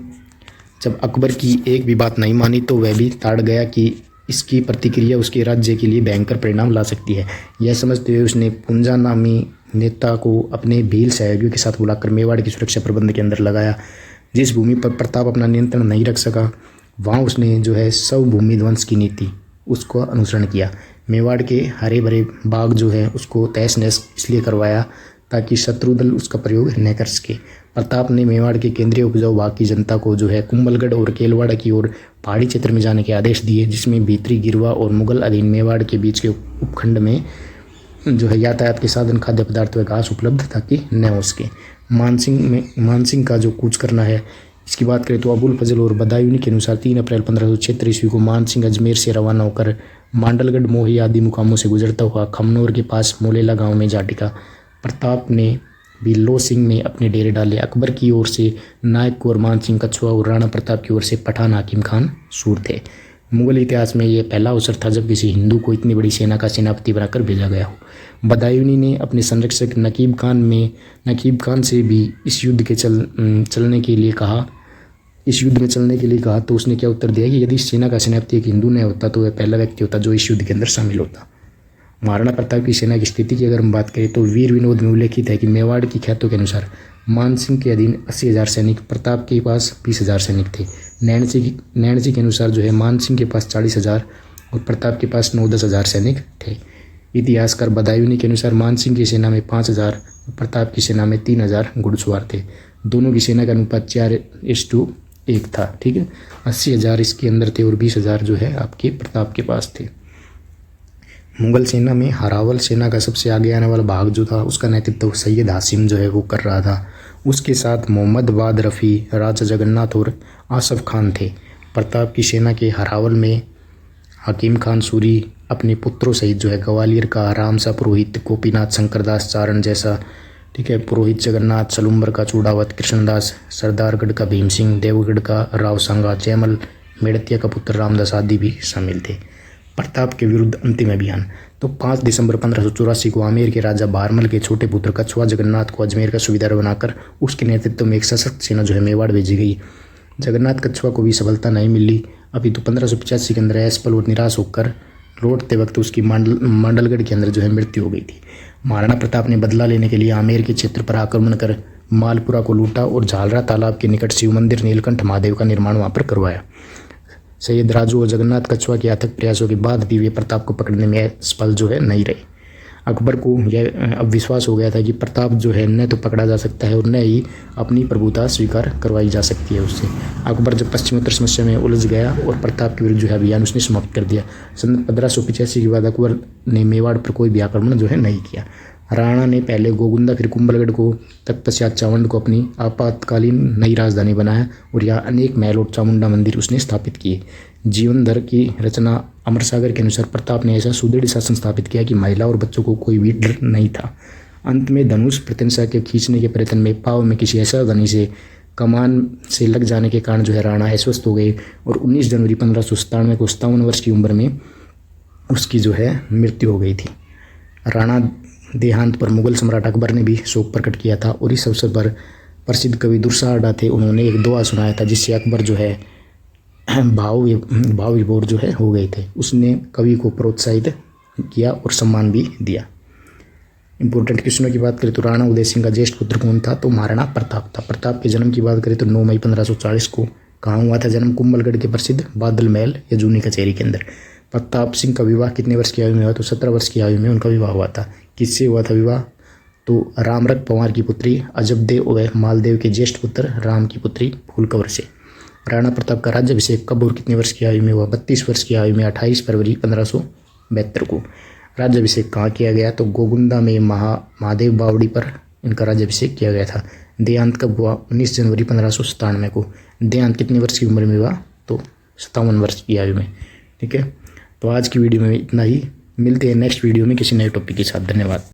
जब अकबर की एक भी बात नहीं मानी तो वह भी ताड़ गया कि इसकी प्रतिक्रिया उसके राज्य के लिए भयंकर परिणाम ला सकती है। यह समझते हुए उसने पुंजा नामी नेता को अपने भील सहयोगियों के साथ बुलाकर मेवाड़ की सुरक्षा प्रबंध के अंदर लगाया। जिस भूमि पर प्रताप अपना नियंत्रण नहीं रख सका वहाँ उसने जो है स्वभूमि ध्वंस की नीति उसको अनुसरण किया। मेवाड़ के हरे भरे बाग जो है उसको तहस नहस इसलिए करवाया ताकि शत्रु दल उसका प्रयोग न कर सके। प्रताप ने मेवाड़ के केंद्रीय उपजाऊ भाग की जनता को जो है कुंभलगढ़ और केलवाड़ा की ओर पहाड़ी क्षेत्र में जाने के आदेश दिए, जिसमें भीतरी गिरवा और मुगल अधीन मेवाड़ के बीच के उपखंड में जो है यातायात के साधन, खाद्य पदार्थ व घास उपलब्ध ताकि न हो सके। मानसिंह का जो कूच करना है, इसकी बात करें तो अबुल फजल और बदायूनी के अनुसार 3 अप्रैल 1576 ईस्वी को मानसिंह अजमेर से रवाना होकर मांडलगढ़, मोही आदि मुकामों से गुजरता हुआ खमनोर के पास मोलेला गांव में जा टिका। प्रताप ने भी लो सिंह में अपने डेरे डाले। अकबर की ओर से नायक और मानसिंह कछुआ और राणा प्रताप की ओर से पठान हाकिम खान सूर थे। मुगल इतिहास में यह पहला अवसर था जब किसी हिंदू को इतनी बड़ी सेना का सेनापति बनाकर भेजा गया हो। बदायूनी ने अपने संरक्षक नकीब खान से भी इस युद्ध में चलने के लिए कहा तो उसने क्या उत्तर दिया कि यदि सेना का सेनापति एक हिंदू नहीं होता तो वह पहला व्यक्ति होता जो इस युद्ध के अंदर शामिल होता। महाराणा प्रताप की सेना की स्थिति की अगर हम बात करें तो वीर विनोद में उल्लेखित है कि मेवाड़ की ख्यातों के अनुसार मानसिंह के अधीन 80,000 सैनिक, प्रताप के पास 20,000 सैनिक थे। नैणसी के अनुसार जो है मानसिंह के पास 40,000 और प्रताप के पास 9-10 हज़ार सैनिक थे। इतिहासकार बदायूनी के अनुसार मानसिंह की सेना में 5,000 और प्रताप की सेना में 3,000 घुड़सवार थे। दोनों की सेना का अनुपात 4:1 था। ठीक है, 80,000 इसके अंदर थे और 20,000 जो है आपके प्रताप के पास थे। मुगल सेना में हरावल सेना का सबसे आगे आने वाला भाग जो था उसका नेतृत्व सैयद हासिम जो है वो कर रहा था। उसके साथ मोहम्मद बाद रफ़ी, राजा जगन्नाथ और आसफ खान थे। प्रताप की सेना के हरावल में हकीम खान सूरी अपने पुत्रों सहित जो है ग्वालियर का रामसा पुरोहित, गोपीनाथ शंकरदास चारण जैसा, ठीक है, पुरोहित जगन्नाथ, सलुम्बर का चूड़ावत, कृष्णदास, सरदारगढ़ का भीम सिंह, देवगढ़ का राव सांगा, जयमल, मेड़तिया का पुत्र रामदास आदि भी शामिल थे। प्रताप के विरुद्ध अंतिम अभियान। तो 5 दिसंबर 1584 को आमेर के राजा बारमल के छोटे पुत्र कछुआ जगन्नाथ को अजमेर का सूबेदार बनाकर उसके नेतृत्व में एक सशक्त सेना जो है मेवाड़ भेजी गई। जगन्नाथ कछुआ को भी सफलता नहीं मिली। अभी तो 1585 के अंदर असफल और निराश होकर लौटते वक्त उसकी मांडलगढ़ के अंदर जो है मृत्यु हो गई थी। महाराणा प्रताप ने बदला लेने के लिए आमेर के क्षेत्र पर आक्रमण कर मालपुरा को लूटा और झालरा तालाब के निकट शिव मंदिर नीलकंठ महादेव का निर्माण वहां पर करवाया। सैयद राजू और जगन्नाथ कछुआ के अथक प्रयासों के बाद भी वे प्रताप को पकड़ने में सफल जो है नहीं रहे। अकबर को यह अब विश्वास हो गया था कि प्रताप जो है न तो पकड़ा जा सकता है और न ही अपनी प्रभुता स्वीकार करवाई जा सकती है उससे। अकबर जब पश्चिमोत्तर समस्या में उलझ गया और प्रताप के विरुद्ध जो है अभियान उसने समाप्त कर दिया। सन 1585 के बाद अकबर ने मेवाड़ पर कोई भी आक्रमण जो है नहीं किया। राणा ने पहले गोगुंदा फिर कुंभलगढ़ को तत्पश्चात चावंड को अपनी आपातकालीन नई राजधानी बनाया और यहाँ अनेक महल और चामुंडा मंदिर उसने स्थापित किए। जीवन धर की रचना अमर सागर के अनुसार प्रताप ने ऐसा सुदृढ़ शासन स्थापित किया कि महिला और बच्चों को कोई भी डर नहीं था। अंत में धनुष प्रत्यंषा के खींचने के प्रयत्न में पाव में किसी ऐसा धनी से कमान से लग जाने के कारण जो है राणा अस्वस्थ हो गए और 19 जनवरी 1597 को 57 वर्ष की उम्र में उसकी जो है मृत्यु हो गई थी। राणा देहांत पर मुगल सम्राट अकबर ने भी शोक प्रकट किया था और इस अवसर पर प्रसिद्ध कवि दुर्साहडा थे, उन्होंने एक दुआ सुनाया था जिससे अकबर जो है भाव विभोर जो है हो गए थे। उसने कवि को प्रोत्साहित किया और सम्मान भी दिया। इंपॉर्टेंट क्वेश्चनों की बात करें तो राणा उदय सिंह का ज्येष्ठ पुत्र कौन था? तो महाराणा प्रताप था। प्रताप के जन्म की बात करें तो 9 मई 1540 को कहाँ हुआ था जन्म? कुंभलगढ़ के प्रसिद्ध बादल महल या जूनी कचहरी के अंदर। प्रताप सिंह का विवाह कितने वर्ष की आयु में हुआ? तो 17 वर्ष की आयु में उनका विवाह हुआ था। किससे हुआ था विवाह? तो रामरत पवार की पुत्री अजबदेव व मालदेव के ज्येष्ठ पुत्र राम की पुत्री फूलकवर से। राणा प्रताप का राज्याभिषेक कब और कितने वर्ष की आयु में हुआ? 32 वर्ष की आयु में 28 फरवरी 1572 को। राज्याभिषेक कहाँ किया गया? तो गोगुंदा में महादेव बावड़ी पर इनका राज्याभिषेक किया गया था। देहांत कब हुआ? 19 जनवरी 1597 को। देहांत कितने वर्ष की उम्र में हुआ? तो 57 वर्ष की आयु में। ठीक है, तो आज की वीडियो में इतना ही। मिलते हैं नेक्स्ट वीडियो में किसी नए टॉपिक के साथ। धन्यवाद।